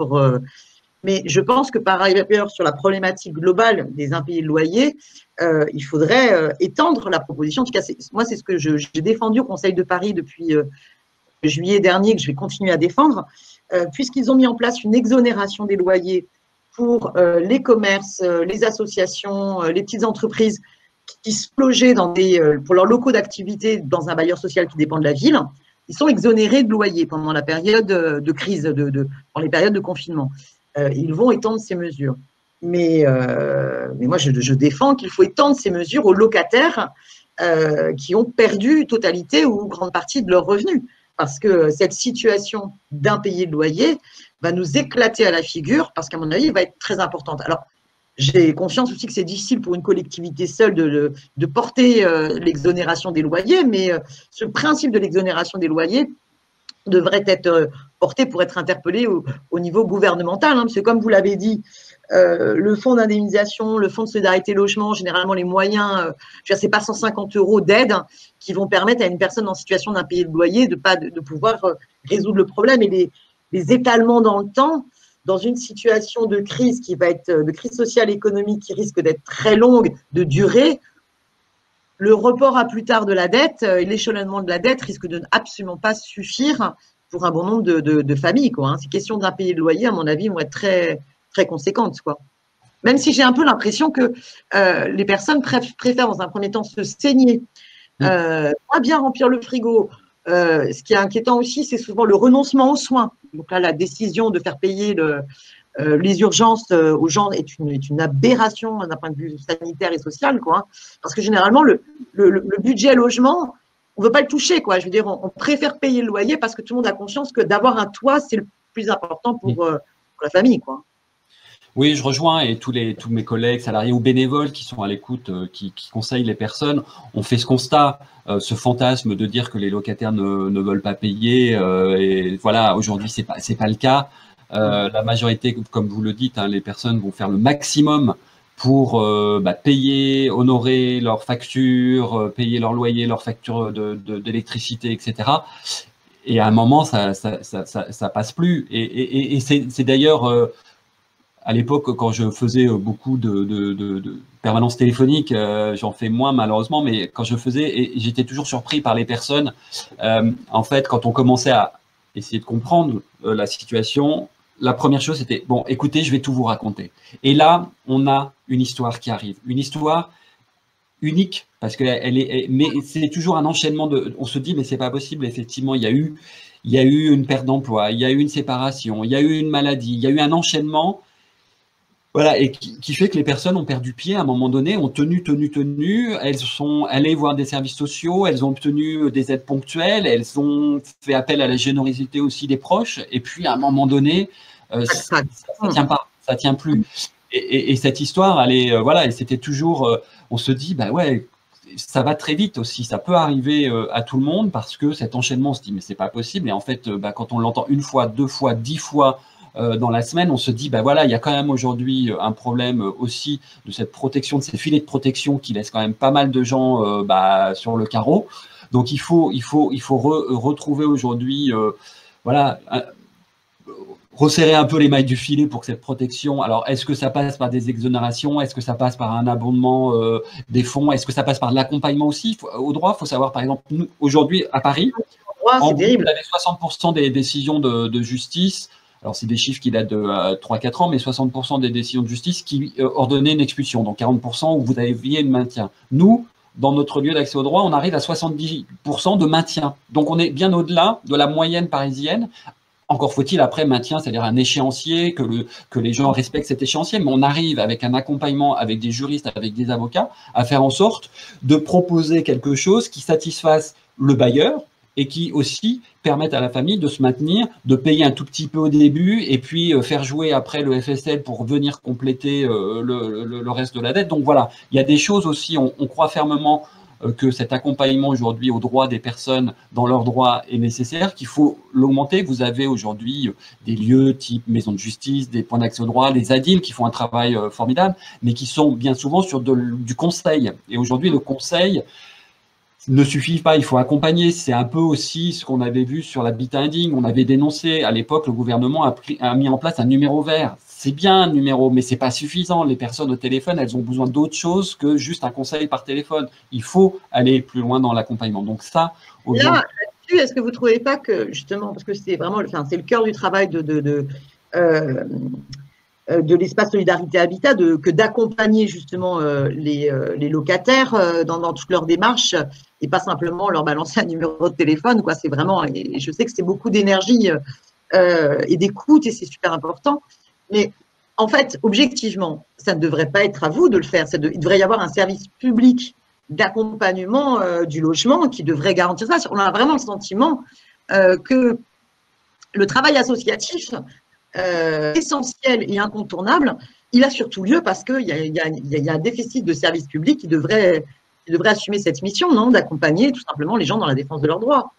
mais je pense que par ailleurs, sur la problématique globale des impayés de loyer, il faudrait étendre la proposition. En tout cas, moi, c'est ce que j'ai défendu au Conseil de Paris depuis juillet dernier, que je vais continuer à défendre, puisqu'ils ont mis en place une exonération des loyers pour les commerces, les associations, les petites entreprises qui se logeaient pour leurs locaux d'activité dans un bailleur social qui dépend de la ville. Ils sont exonérés de loyer pendant la période de crise, pendant les périodes de confinement. Ils vont étendre ces mesures. Mais moi, je défends qu'il faut étendre ces mesures aux locataires qui ont perdu totalité ou grande partie de leurs revenus. Parce que cette situation d'impayé de loyer va nous éclater à la figure, parce qu'à mon avis, elle va être très importante. Alors, j'ai conscience aussi que c'est difficile pour une collectivité seule de porter l'exonération des loyers, mais ce principe de l'exonération des loyers devrait être porté pour être interpellé au niveau gouvernemental. Hein, parce que comme vous l'avez dit, le fonds d'indemnisation, le fonds de solidarité logement, généralement les moyens, ce n'est pas 150 € d'aide qui vont permettre à une personne en situation d'impayé de loyer de pouvoir résoudre le problème. Et les étalements dans le temps, dans une situation de crise qui va être de crise sociale et économique qui risque d'être très longue, de durée, le report à plus tard de la dette et l'échelonnement de la dette risque de absolument pas suffire pour un bon nombre de familles, quoi, hein. Ces questions d'impayés de loyer, à mon avis, vont être très, très conséquentes, quoi. Même si j'ai un peu l'impression que les personnes préfèrent dans un premier temps se saigner, pas bien remplir le frigo. Ce qui est inquiétant aussi, c'est souvent le renoncement aux soins. Donc là, la décision de faire payer les urgences aux gens est une aberration d'un point de vue sanitaire et social, quoi, hein. Parce que généralement, le budget logement, on ne veut pas le toucher, quoi. Je veux dire, on préfère payer le loyer parce que tout le monde a conscience que d'avoir un toit, c'est le plus important pour la famille, quoi. Oui, je rejoins, et tous mes collègues salariés ou bénévoles qui sont à l'écoute, qui conseillent les personnes, ont fait ce constat, ce fantasme de dire que les locataires ne veulent pas payer, et voilà, aujourd'hui c'est pas le cas. La majorité, comme vous le dites, hein, les personnes vont faire le maximum pour payer, honorer leurs factures, payer leur loyer, leurs factures d'électricité, etc. Et à un moment, ça passe plus. Et c'est d'ailleurs à l'époque, quand je faisais beaucoup de permanence téléphonique, j'en fais moins malheureusement, mais quand je faisais, et j'étais toujours surpris par les personnes. En fait, quand on commençait à essayer de comprendre la situation, la première chose c'était, bon, écoutez, je vais tout vous raconter. Et là, on a une histoire qui arrive, une histoire unique, parce que mais c'est toujours un enchaînement on se dit, mais c'est pas possible, effectivement, il y a eu une perte d'emploi, il y a eu une séparation, il y a eu une maladie, il y a eu un enchaînement. Voilà, et qui fait que les personnes ont perdu pied à un moment donné, ont tenu, elles sont allées voir des services sociaux, elles ont obtenu des aides ponctuelles, elles ont fait appel à la générosité aussi des proches, et puis à un moment donné, ça tient pas, ça tient plus. Et cette histoire, elle est, voilà, et c'était toujours, on se dit, bah ouais, ça va très vite aussi, ça peut arriver à tout le monde, parce que cet enchaînement, on se dit, mais c'est pas possible, et en fait, quand on l'entend une fois, 2 fois, 10 fois, dans la semaine, on se dit, bah voilà, il y a quand même aujourd'hui un problème aussi de cette protection, de ces filets de protection qui laissent quand même pas mal de gens sur le carreau. Donc il faut retrouver aujourd'hui, voilà, resserrer un peu les mailles du filet pour que cette protection. Alors, est-ce que ça passe par des exonérations? Est-ce que ça passe par un abondement des fonds? Est-ce que ça passe par de l'accompagnement aussi au droit? Il faut savoir, par exemple, nous, aujourd'hui, à Paris, en gros, vous avez 60% des décisions de justice. Alors, c'est des chiffres qui datent de 3-4 ans, mais 60% des décisions de justice qui ordonnaient une expulsion, donc 40% où vous aviez une maintien. Nous, dans notre lieu d'accès au droit, on arrive à 70% de maintien. Donc, on est bien au-delà de la moyenne parisienne. Encore faut-il après maintien, c'est-à-dire un échéancier, que les gens respectent cet échéancier, mais on arrive avec un accompagnement, avec des juristes, avec des avocats, à faire en sorte de proposer quelque chose qui satisfasse le bailleur, et qui aussi permettent à la famille de se maintenir, de payer un tout petit peu au début et puis faire jouer après le FSL pour venir compléter le reste de la dette. Donc voilà, il y a des choses aussi, on croit fermement que cet accompagnement aujourd'hui aux droits des personnes dans leurs droits est nécessaire, qu'il faut l'augmenter. Vous avez aujourd'hui des lieux type maison de justice, des points d'accès au droit, des ADIL qui font un travail formidable, mais qui sont bien souvent sur du conseil. Et aujourd'hui, le conseil ne suffit pas, il faut accompagner. C'est un peu aussi ce qu'on avait vu sur l'habitat indigne. On avait dénoncé, à l'époque, le gouvernement a mis en place un numéro vert. C'est bien un numéro, mais c'est pas suffisant. Les personnes au téléphone, elles ont besoin d'autre chose que juste un conseil par téléphone. Il faut aller plus loin dans l'accompagnement. Donc ça, là-dessus, est-ce que vous ne trouvez pas que, justement, parce que c'est vraiment, enfin, c'est le cœur du travail de l'espace Solidarité Habitat, que d'accompagner justement les locataires dans toute leur démarche et pas simplement leur balancer un numéro de téléphone, quoi. C'est vraiment, et je sais que c'est beaucoup d'énergie et d'écoute et c'est super important. Mais en fait, objectivement, ça ne devrait pas être à vous de le faire. Il devrait y avoir un service public d'accompagnement du logement qui devrait garantir ça. On a vraiment le sentiment que le travail associatif essentiel et incontournable, il a surtout lieu parce qu'il y a un déficit de service public qui devrait assumer cette mission, non, d'accompagner tout simplement les gens dans la défense de leurs droits.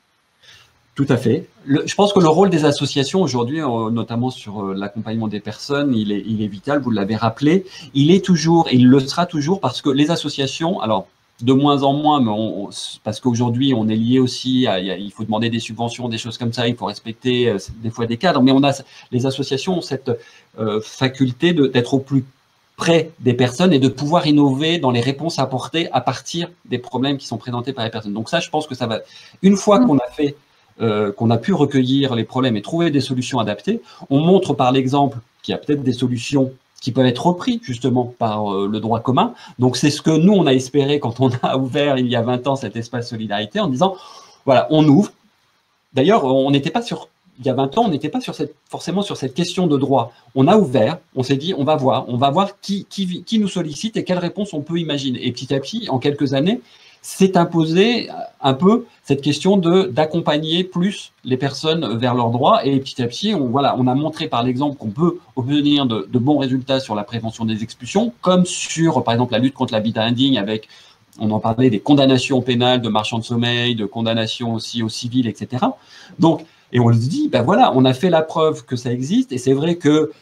Tout à fait. Je pense que le rôle des associations aujourd'hui, notamment sur l'accompagnement des personnes, il est vital, vous l'avez rappelé. Il est toujours, et il le sera toujours, parce que les associations, alors de moins en moins, mais parce qu'aujourd'hui on est lié aussi il faut demander des subventions, des choses comme ça, il faut respecter des fois des cadres, mais les associations ont cette faculté d'être au plus près des personnes et de pouvoir innover dans les réponses apportées à partir des problèmes qui sont présentés par les personnes. Donc ça, je pense que ça va, une fois qu'on a pu recueillir les problèmes et trouver des solutions adaptées, on montre par l'exemple qu'il y a peut-être des solutions qui peuvent être repris justement par le droit commun. Donc c'est ce que nous, on a espéré quand on a ouvert il y a 20 ans cet espace Solidarité en disant, voilà, on ouvre. D'ailleurs, on n'était pas sur, il y a 20 ans, on n'était pas forcément sur cette question de droit. On a ouvert, on s'est dit, on va voir qui nous sollicite et quelles réponses on peut imaginer. Et petit à petit, en quelques années, s'est imposé un peu cette question d'accompagner plus les personnes vers leurs droits. Et petit à petit, on a montré par l'exemple qu'on peut obtenir de bons résultats sur la prévention des expulsions, comme sur, par exemple, la lutte contre l'habitat indigne avec, on en parlait, des condamnations pénales de marchands de sommeil, de condamnations aussi au civil, etc. Donc, et on se dit, ben voilà, on a fait la preuve que ça existe. Et c'est vrai que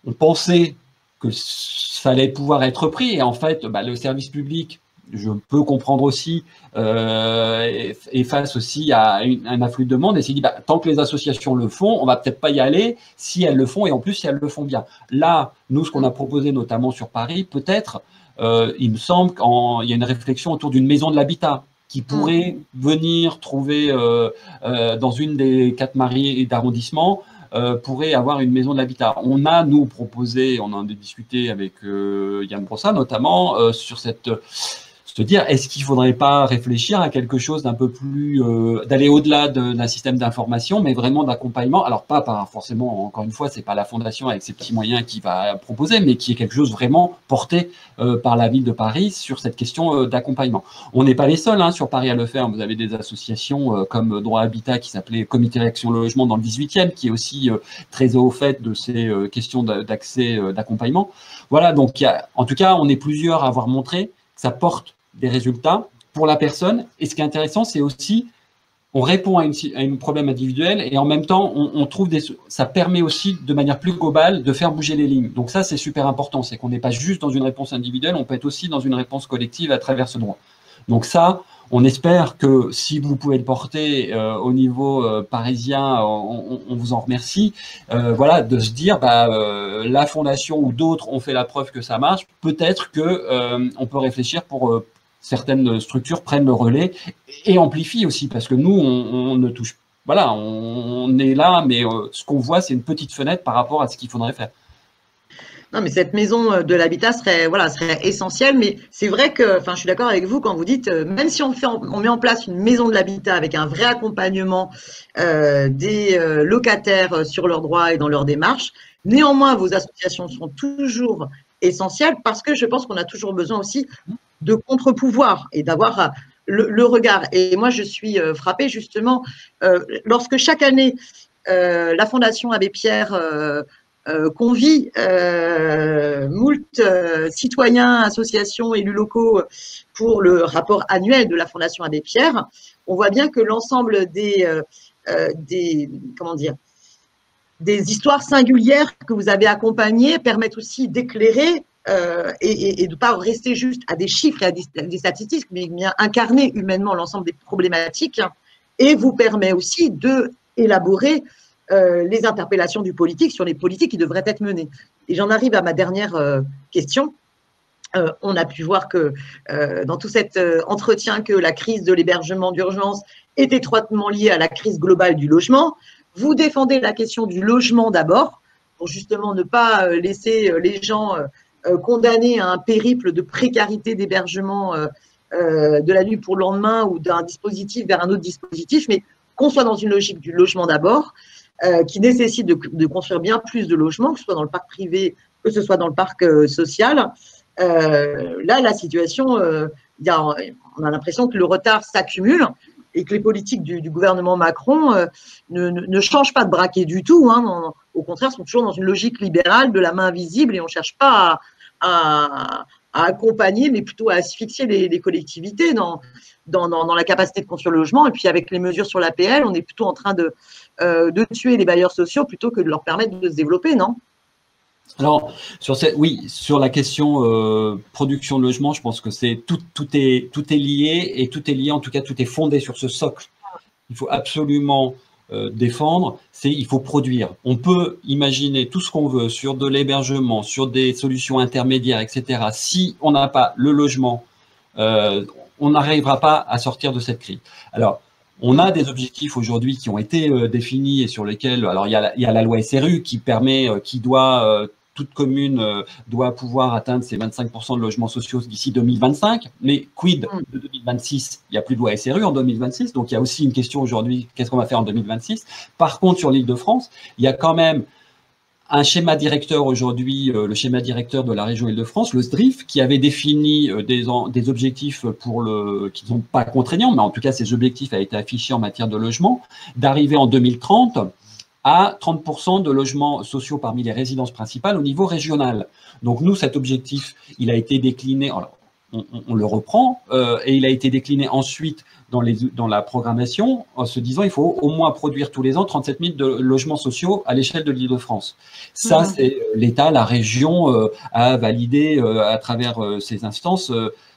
on pensait que ça allait pouvoir être pris. Et en fait, le service public, je peux comprendre aussi, et face aussi à un afflux de demande, et s'est dit, tant que les associations le font, on va peut-être pas y aller si elles le font, et en plus si elles le font bien. Là, nous, ce qu'on a proposé notamment sur Paris, peut-être, il me semble qu'il y a une réflexion autour d'une maison de l'habitat qui pourrait venir trouver dans une des 4 mairies d'arrondissement, pourrait avoir une maison de l'habitat. On a, nous, proposé, on en a discuté avec Yann Brossat notamment, sur se dire, est-ce qu'il ne faudrait pas réfléchir à quelque chose d'un peu plus, d'aller au-delà d'un système d'information, mais vraiment d'accompagnement. Alors pas forcément, encore une fois, c'est pas la fondation avec ses petits moyens qui va proposer, mais qui est quelque chose vraiment porté par la ville de Paris sur cette question d'accompagnement. On n'est pas les seuls sur Paris à le faire. Vous avez des associations comme Droit Habitat qui s'appelait Comité Action Logement dans le 18e, qui est aussi très au fait de ces questions d'accès, d'accompagnement. Voilà, donc en tout cas, on est plusieurs à avoir montré que ça porte des résultats pour la personne. Et ce qui est intéressant, c'est aussi, on répond à une problème individuel et en même temps, on trouve ça permet aussi, de manière plus globale, de faire bouger les lignes. Donc ça, c'est super important. C'est qu'on n'est pas juste dans une réponse individuelle, on peut être aussi dans une réponse collective à travers ce droit. Donc ça, on espère que si vous pouvez le porter au niveau parisien, on vous en remercie. Voilà, de se dire, la fondation ou d'autres ont fait la preuve que ça marche. Peut-être que on peut réfléchir pour certaines structures prennent le relais et amplifient aussi, parce que nous, on ne touche, voilà, on est là, mais ce qu'on voit, c'est une petite fenêtre par rapport à ce qu'il faudrait faire. Non, mais cette maison de l'habitat serait essentielle, mais c'est vrai que, je suis d'accord avec vous quand vous dites, même si on met en place une maison de l'habitat avec un vrai accompagnement des locataires sur leurs droits et dans leurs démarches, néanmoins, vos associations sont toujours essentielles parce que je pense qu'on a toujours besoin aussi de contre-pouvoir et d'avoir le regard. Et moi, je suis frappée justement lorsque chaque année, la Fondation Abbé Pierre convie moult citoyens, associations, élus locaux pour le rapport annuel de la Fondation Abbé Pierre, on voit bien que l'ensemble comment dire, des histoires singulières que vous avez accompagnées permettent aussi d'éclairer et de ne pas rester juste à des chiffres et à des statistiques, mais bien incarner humainement l'ensemble des problématiques, et vous permet aussi d'élaborer les interpellations du politique sur les politiques qui devraient être menées. Et j'en arrive à ma dernière question. On a pu voir que dans tout cet entretien que la crise de l'hébergement d'urgence est étroitement liée à la crise globale du logement. Vous défendez la question du logement d'abord, pour justement ne pas laisser les gens condamnés à un périple de précarité d'hébergement de la nuit pour le lendemain ou d'un dispositif vers un autre dispositif, mais qu'on soit dans une logique du logement d'abord, qui nécessite de construire bien plus de logements, que ce soit dans le parc privé, que ce soit dans le parc social. Là, la situation, on a l'impression que le retard s'accumule et que les politiques du gouvernement Macron ne changent pas de braquet du tout. Hein. Au contraire, sont toujours dans une logique libérale de la main invisible et on ne cherche pas à accompagner, mais plutôt à asphyxier les collectivités dans la capacité de construire le logement. Et puis, avec les mesures sur l'APL, on est plutôt en train de tuer les bailleurs sociaux plutôt que de leur permettre de se développer, non ? Alors, sur la question production de logement, je pense que tout est lié, et tout est lié, en tout cas, tout est fondé sur ce socle. Il faut absolument défendre, il faut produire. On peut imaginer tout ce qu'on veut sur de l'hébergement, sur des solutions intermédiaires, etc. Si on n'a pas le logement, on n'arrivera pas à sortir de cette crise. Alors, on a des objectifs aujourd'hui qui ont été définis et sur lesquels, alors il y a la loi SRU qui permet, toute commune doit pouvoir atteindre ses 25% de logements sociaux d'ici 2025. Mais quid de 2026? Il n'y a plus de loi SRU en 2026, donc il y a aussi une question aujourd'hui, qu'est-ce qu'on va faire en 2026? Par contre, sur l'Île-de-France, il y a quand même un schéma directeur aujourd'hui, le schéma directeur de la région Île-de-France, le SDRIF, qui avait défini des objectifs qui ne sont pas contraignants, mais en tout cas, ces objectifs ont été affichés en matière de logement, d'arriver en 2030 à 30% de logements sociaux parmi les résidences principales au niveau régional. Donc nous, cet objectif, il a été décliné, alors, on le reprend, et il a été décliné ensuite dans la programmation en se disant il faut au moins produire tous les ans 37 000 de logements sociaux à l'échelle de l'Île-de-France. Ça, c'est l'État, la région a validé à travers ces instances.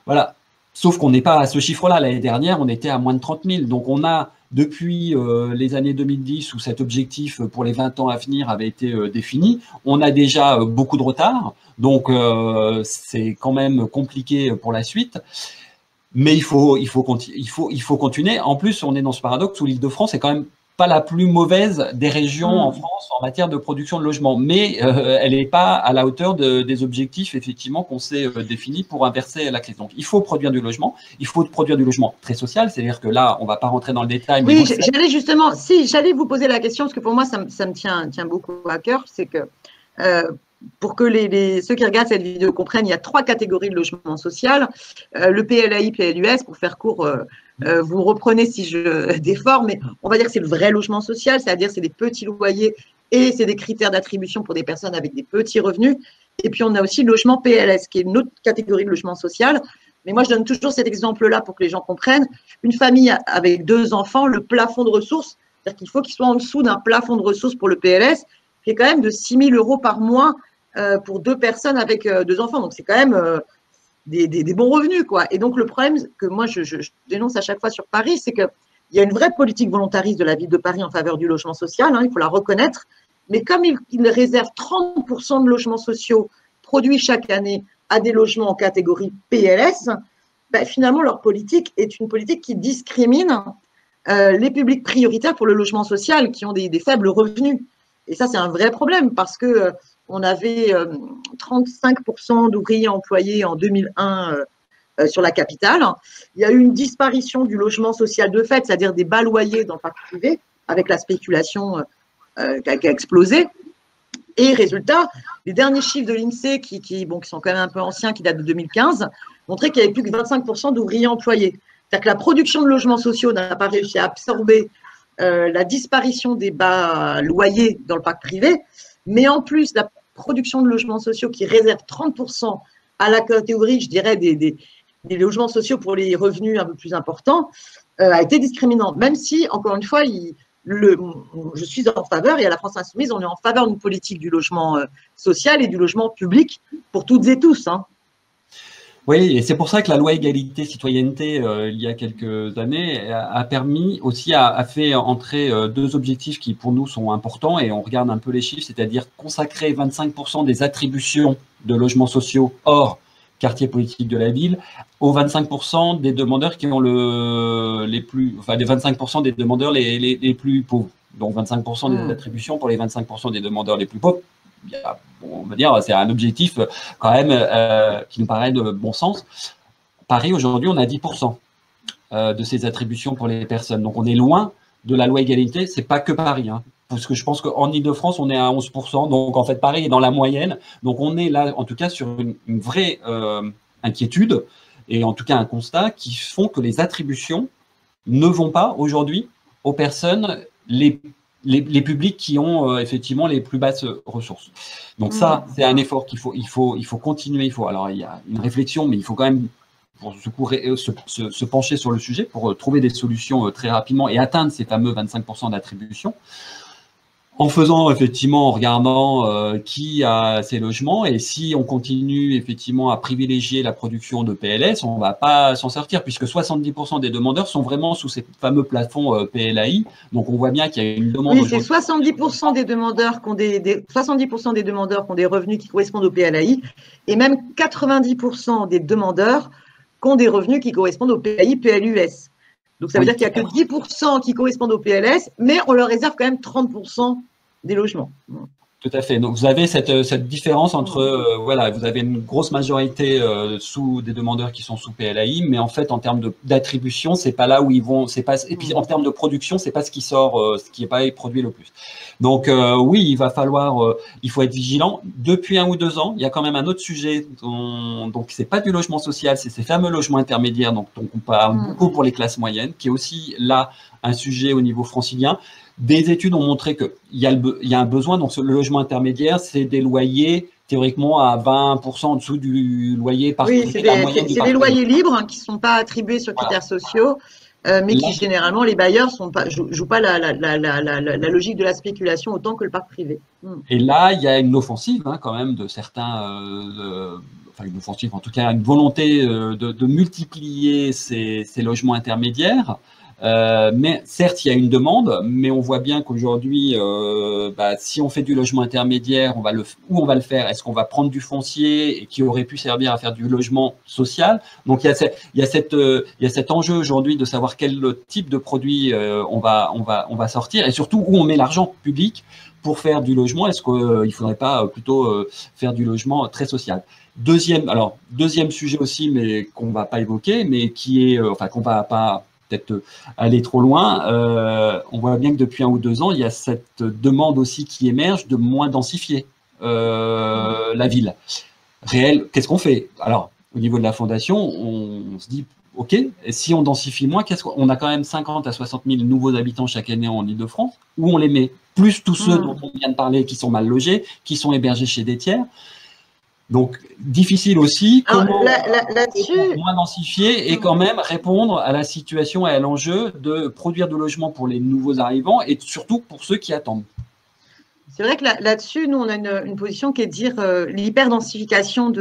Voilà. Sauf qu'on n'est pas à ce chiffre-là. L'année dernière, on était à moins de 30 000. Donc, on a, depuis les années 2010, où cet objectif pour les 20 ans à venir avait été défini, on a déjà beaucoup de retard. Donc, c'est quand même compliqué pour la suite. Mais il faut continuer. En plus, on est dans ce paradoxe où l'Île-de-France est quand même pas la plus mauvaise des régions en France en matière de production de logements, mais elle n'est pas à la hauteur des objectifs effectivement qu'on s'est définis pour inverser la crise. Donc, il faut produire du logement. Il faut produire du logement très social, c'est-à-dire que là, on ne va pas rentrer dans le détail. Oui, j'allais vous poser la question parce que pour moi, ça me tient beaucoup à cœur, c'est que pour que ceux qui regardent cette vidéo comprennent, il y a 3 catégories de logement social. Le PLAI, PLUS, pour faire court, vous reprenez si je déforme, mais on va dire que c'est le vrai logement social, c'est-à-dire c'est des petits loyers et c'est des critères d'attribution pour des personnes avec des petits revenus. Et puis on a aussi le logement PLS, qui est une autre catégorie de logement social. Mais moi, je donne toujours cet exemple-là pour que les gens comprennent. Une famille avec 2 enfants, le plafond de ressources, c'est-à-dire qu'il faut qu'il soit en dessous d'un plafond de ressources pour le PLS, qui est quand même de 6 000 € par mois pour 2 personnes avec 2 enfants. Donc, c'est quand même des bons revenus, quoi. Et donc, le problème que moi, je dénonce à chaque fois sur Paris, c'est qu'il y a une vraie politique volontariste de la ville de Paris en faveur du logement social, hein, il faut la reconnaître. Mais comme il réserve 30% de logements sociaux produits chaque année à des logements en catégorie PLS, ben, finalement, leur politique est une politique qui discrimine les publics prioritaires pour le logement social qui ont des faibles revenus. Et ça, c'est un vrai problème parce que on avait 35% d'ouvriers employés en 2001 sur la capitale. Il y a eu une disparition du logement social de fait, c'est-à-dire des bas loyers dans le parc privé, avec la spéculation qui a explosé. Et résultat, les derniers chiffres de l'INSEE, qui sont quand même un peu anciens, qui datent de 2015, montraient qu'il n'y avait plus que 25% d'ouvriers employés. C'est-à-dire que la production de logements sociaux n'a pas réussi à absorber la disparition des bas loyers dans le parc privé, mais en plus la production de logements sociaux qui réserve 30% à la catégorie, je dirais, des logements sociaux pour les revenus un peu plus importants, a été discriminante. Même si, encore une fois, je suis en faveur, et à la France Insoumise, on est en faveur d'une politique du logement social et du logement public pour toutes et tous. Hein. Oui, et c'est pour ça que la loi égalité citoyenneté, il y a quelques années, a permis aussi, a fait entrer deux objectifs qui pour nous sont importants, et on regarde un peu les chiffres, c'est-à-dire consacrer 25% des attributions de logements sociaux hors quartier politique de la ville aux 25% des demandeurs qui ont les 25% des demandeurs les plus pauvres. Donc 25% des attributions pour les 25% des demandeurs les plus pauvres. On va dire, c'est un objectif quand même qui nous paraît de bon sens. Paris, aujourd'hui, on a 10% de ces attributions pour les personnes. Donc, on est loin de la loi égalité. C'est pas que Paris, hein, parce que je pense qu'en Ile-de-France, on est à 11%. Donc, en fait, Paris est dans la moyenne. Donc, on est là, en tout cas, sur une vraie inquiétude et en tout cas un constat qui font que les attributions ne vont pas aujourd'hui aux personnes les publics qui ont effectivement les plus basses ressources. Donc ça, c'est un effort qu'il faut continuer. Alors il y a une réflexion, mais il faut quand même pour se pencher sur le sujet pour trouver des solutions très rapidement et atteindre ces fameux 25% d'attribution. En faisant effectivement, en regardant qui a ces logements, et si on continue effectivement à privilégier la production de PLS, on ne va pas s'en sortir, puisque 70% des demandeurs sont vraiment sous ces fameux plafonds PLAI. Donc on voit bien qu'il y a une demande. Oui, c'est 70% des demandeurs qui ont 70% des demandeurs qui ont des revenus qui correspondent au PLAI, et même 90% des demandeurs qui ont des revenus qui correspondent au PAI, PLUS. Donc, ça veut dire qu'il n'y a que 10% qui correspondent au PLS, mais on leur réserve quand même 30% des logements. Tout à fait. Donc, vous avez cette différence entre, voilà, vous avez une grosse majorité sous des demandeurs qui sont sous PLAI, mais en fait, en termes d'attribution, c'est pas là où ils vont, c'est pas, et puis en termes de production, c'est pas ce qui sort, ce qui est pas produit le plus. Donc, oui, il va falloir, il faut être vigilant. Depuis 1 ou 2 ans, il y a quand même un autre sujet, donc c'est pas du logement social, c'est ces fameux logements intermédiaires, donc on parle beaucoup pour les classes moyennes, qui est aussi là un sujet au niveau francilien. Des études ont montré qu'il y a un besoin. Donc, le logement intermédiaire, c'est des loyers théoriquement à 20% en dessous du loyer par Oui, c'est des loyers libres qui ne sont pas attribués sur critères sociaux, mais qui généralement, les bailleurs ne jouent pas la logique de la spéculation autant que le parc privé. Et là, il y a une offensive quand même de certains, enfin une offensive, en tout cas une volonté de multiplier ces logements intermédiaires. Mais certes, il y a une demande, mais on voit bien qu'aujourd'hui, si on fait du logement intermédiaire, où on va le faire? Est-ce qu'on va prendre du foncier qui aurait pu servir à faire du logement social? Donc il y a cet enjeu aujourd'hui de savoir quel type de produit on va sortir, et surtout où on met l'argent public pour faire du logement. Est-ce qu'il ne faudrait pas plutôt faire du logement très social? Deuxième sujet aussi, mais qu'on ne va pas évoquer, mais qui est, qu'on ne va pas peut-être aller trop loin. On voit bien que depuis 1 ou 2 ans, il y a cette demande aussi qui émerge de moins densifier la ville réelle. Qu'est-ce qu'on fait? Alors, au niveau de la fondation, on se dit, OK, et si on densifie moins, on a quand même 50 à 60 000 nouveaux habitants chaque année en Ile-de-France, où on les met? Plus tous ceux dont on vient de parler, qui sont mal logés, qui sont hébergés chez des tiers. Donc, difficile aussi, comment moins densifier et quand même répondre à la situation et à l'enjeu de produire de logements pour les nouveaux arrivants et surtout pour ceux qui attendent. C'est vrai que là-dessus, nous, on a une position qui est de dire l'hyperdensification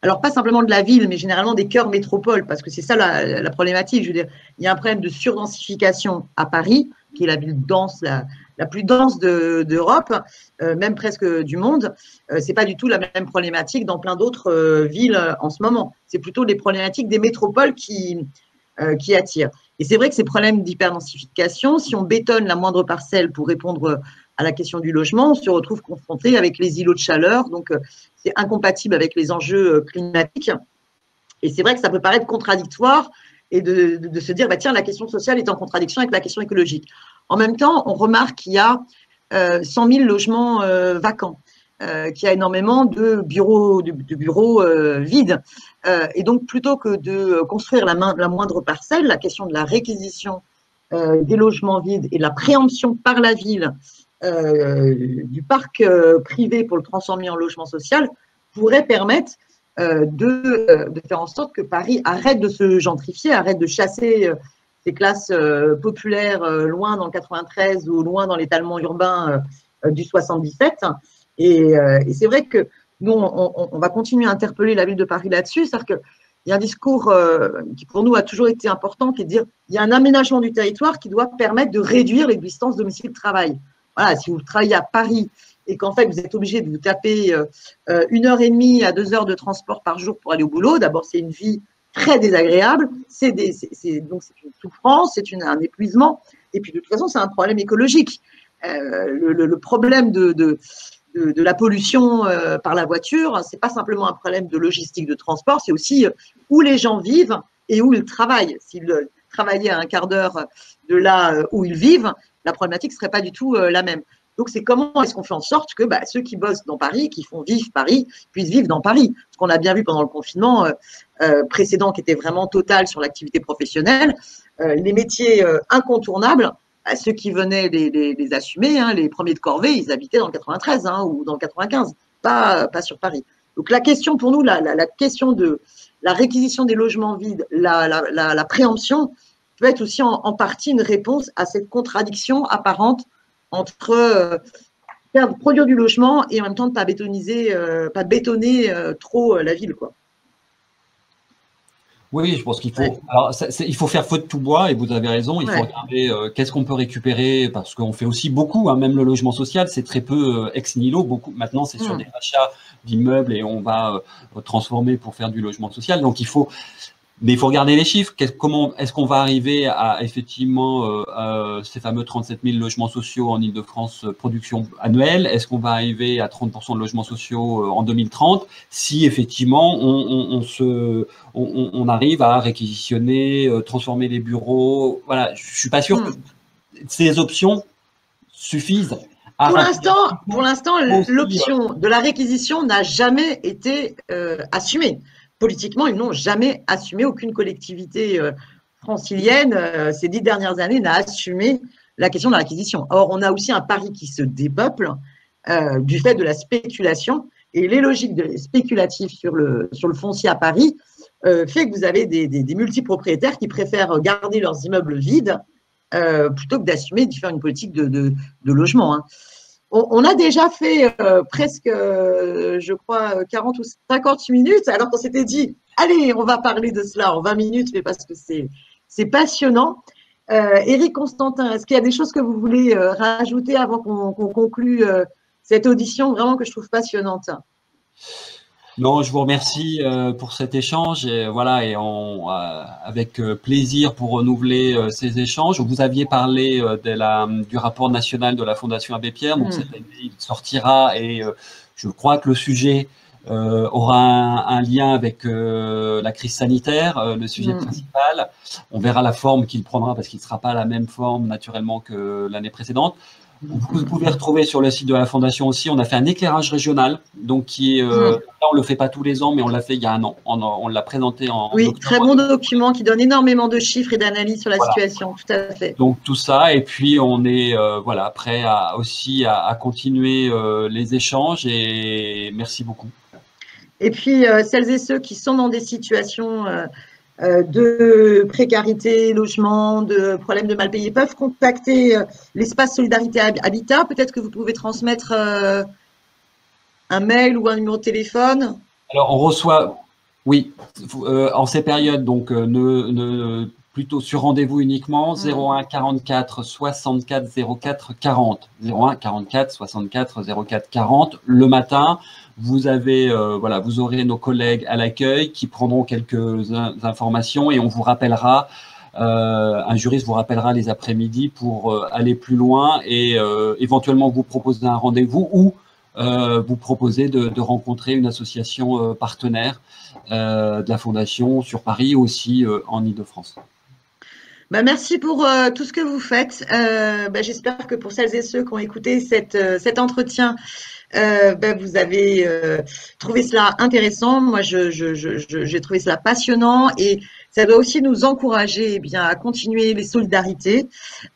alors pas simplement de la ville, mais généralement des cœurs métropoles, parce que c'est ça la problématique. Je veux dire, il y a un problème de surdensification à Paris, qui est la ville dense, la plus dense d'Europe, même presque du monde. C'est pas du tout la même problématique dans plein d'autres villes en ce moment. C'est plutôt les problématiques des métropoles qui attirent. Et c'est vrai que ces problèmes d'hyperdensification, si on bétonne la moindre parcelle pour répondre à la question du logement, on se retrouve confronté avec les îlots de chaleur. Donc, c'est incompatible avec les enjeux climatiques. Et c'est vrai que ça peut paraître contradictoire et de se dire, tiens, la question sociale est en contradiction avec la question écologique. En même temps, on remarque qu'il y a 100 000 logements vacants, qu'il y a énormément de bureaux vides. Et donc, plutôt que de construire la moindre parcelle, la question de la réquisition des logements vides et de la préemption par la ville du parc privé pour le transformer en logement social pourrait permettre de faire en sorte que Paris arrête de se gentrifier, arrête de chasser ces classes populaires loin dans le 93 ou loin dans l'étalement urbain du 77. Et c'est vrai que nous, on va continuer à interpeller la ville de Paris là-dessus, c'est-à-dire qu'il y a un discours qui pour nous a toujours été important, qui est de dire qu'il y a un aménagement du territoire qui doit permettre de réduire les distances domicile-travail. Voilà, si vous travaillez à Paris et qu'en fait vous êtes obligé de vous taper 1h30 à 2 heures de transport par jour pour aller au boulot, d'abord c'est une vie très désagréable, donc c'est une souffrance, c'est un épuisement, et puis de toute façon c'est un problème écologique. Le problème de la pollution par la voiture, c'est pas simplement un problème de logistique de transport, c'est aussi où les gens vivent et où ils travaillent. S'ils travaillaient à un quart d'heure de là où ils vivent, la problématique ne serait pas du tout la même. Donc, c'est comment est-ce qu'on fait en sorte que ceux qui bossent dans Paris, qui font vivre Paris, puissent vivre dans Paris. Ce qu'on a bien vu pendant le confinement précédent, qui était vraiment total sur l'activité professionnelle, les métiers incontournables, ceux qui venaient les assumer, les premiers de corvée, ils habitaient dans le 93 ou dans le 95, pas sur Paris. Donc, la question pour nous, la question de la réquisition des logements vides, la préemption, peut être aussi en partie une réponse à cette contradiction apparente entre produire du logement et en même temps de pas bétonner trop la ville, quoi. Oui, je pense qu'il faut. Alors, il faut faire feu de tout bois, et vous avez raison. Il faut regarder qu'est-ce qu'on peut récupérer, parce qu'on fait aussi beaucoup. Même le logement social, c'est très peu ex nihilo. Beaucoup maintenant, c'est sur des achats d'immeubles et on va transformer pour faire du logement social. Donc, mais il faut regarder les chiffres. Comment est-ce qu'on va arriver à effectivement ces fameux 37 000 logements sociaux en Île-de-France production annuelle? Est-ce qu'on va arriver à 30% de logements sociaux en 2030 si effectivement on arrive à réquisitionner, transformer les bureaux? Voilà, je suis pas sûr que ces options suffisent. Pour l'instant, l'option de la réquisition n'a jamais été assumée. Politiquement, ils n'ont jamais assumé, aucune collectivité francilienne ces 10 dernières années n'a assumé la question de la réquisition. Or, on a aussi un Paris qui se dépeuple du fait de la spéculation, et les logiques spéculatives sur le foncier à Paris fait que vous avez des multipropriétaires qui préfèrent garder leurs immeubles vides plutôt que d'assumer de faire une politique de logement. On a déjà fait presque, je crois, 40 ou 50 minutes, alors qu'on s'était dit, allez, on va parler de cela en 20 minutes, mais parce que c'est passionnant. Éric Constantin, est-ce qu'il y a des choses que vous voulez rajouter avant qu'on conclue cette audition vraiment que je trouve passionnante? Non, je vous remercie pour cet échange, et voilà, et avec plaisir pour renouveler ces échanges. Vous aviez parlé du rapport national de la Fondation Abbé Pierre, donc cette année il sortira, et je crois que le sujet aura un lien avec la crise sanitaire, le sujet principal. On verra la forme qu'il prendra, parce qu'il ne sera pas la même forme naturellement que l'année précédente. Vous pouvez retrouver sur le site de la Fondation aussi, on a fait un éclairage régional, donc qui est, là on le fait pas tous les ans, mais on l'a fait il y a un an. On l'a présenté en octobre. Très bon document qui donne énormément de chiffres et d'analyses sur la situation, tout à fait. Donc tout ça, et puis on est prêt aussi à continuer les échanges, et merci beaucoup. Et puis celles et ceux qui sont dans des situations de précarité, logement, de problèmes de mal payés, peuvent contacter l'espace Solidarité Habitat. Peut-être que vous pouvez transmettre un mail ou un numéro de téléphone. Alors, on reçoit, oui, en ces périodes, donc plutôt sur rendez-vous uniquement, 01 44 64 04 40. 01 44 64 04 40 le matin. Vous avez, vous aurez nos collègues à l'accueil qui prendront quelques informations, et on vous rappellera, un juriste vous rappellera les après-midi pour aller plus loin et éventuellement vous proposer un rendez-vous ou vous proposer de rencontrer une association partenaire de la Fondation sur Paris, aussi en Île-de-France. Merci pour tout ce que vous faites. J'espère que pour celles et ceux qui ont écouté cet entretien, vous avez trouvé cela intéressant. Moi, j'ai trouvé cela passionnant, et ça doit aussi nous encourager à continuer les solidarités,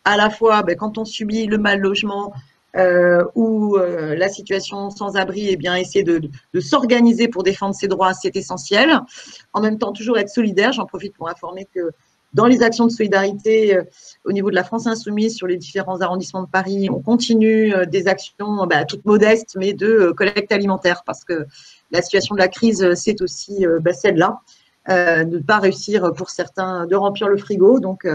à la fois quand on subit le mal logement ou la situation sans abri, essayer de s'organiser pour défendre ses droits, c'est essentiel. En même temps, toujours être solidaire. J'en profite pour informer que dans les actions de solidarité au niveau de la France Insoumise sur les différents arrondissements de Paris, on continue des actions toutes modestes, mais de collecte alimentaire, parce que la situation de la crise, c'est aussi celle-là. De ne pas réussir pour certains de remplir le frigo. Donc,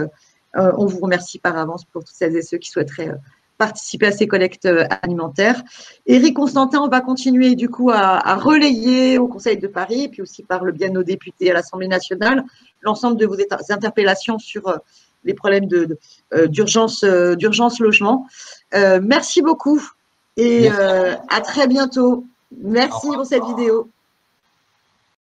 on vous remercie par avance pour toutes celles et ceux qui souhaiteraient participer à ces collectes alimentaires. Éric Constantin, on va continuer du coup à relayer au Conseil de Paris et puis aussi par le biais de nos députés à l'Assemblée nationale l'ensemble de vos interpellations sur les problèmes d'urgence logement. Merci beaucoup et à très bientôt. Merci pour cette vidéo.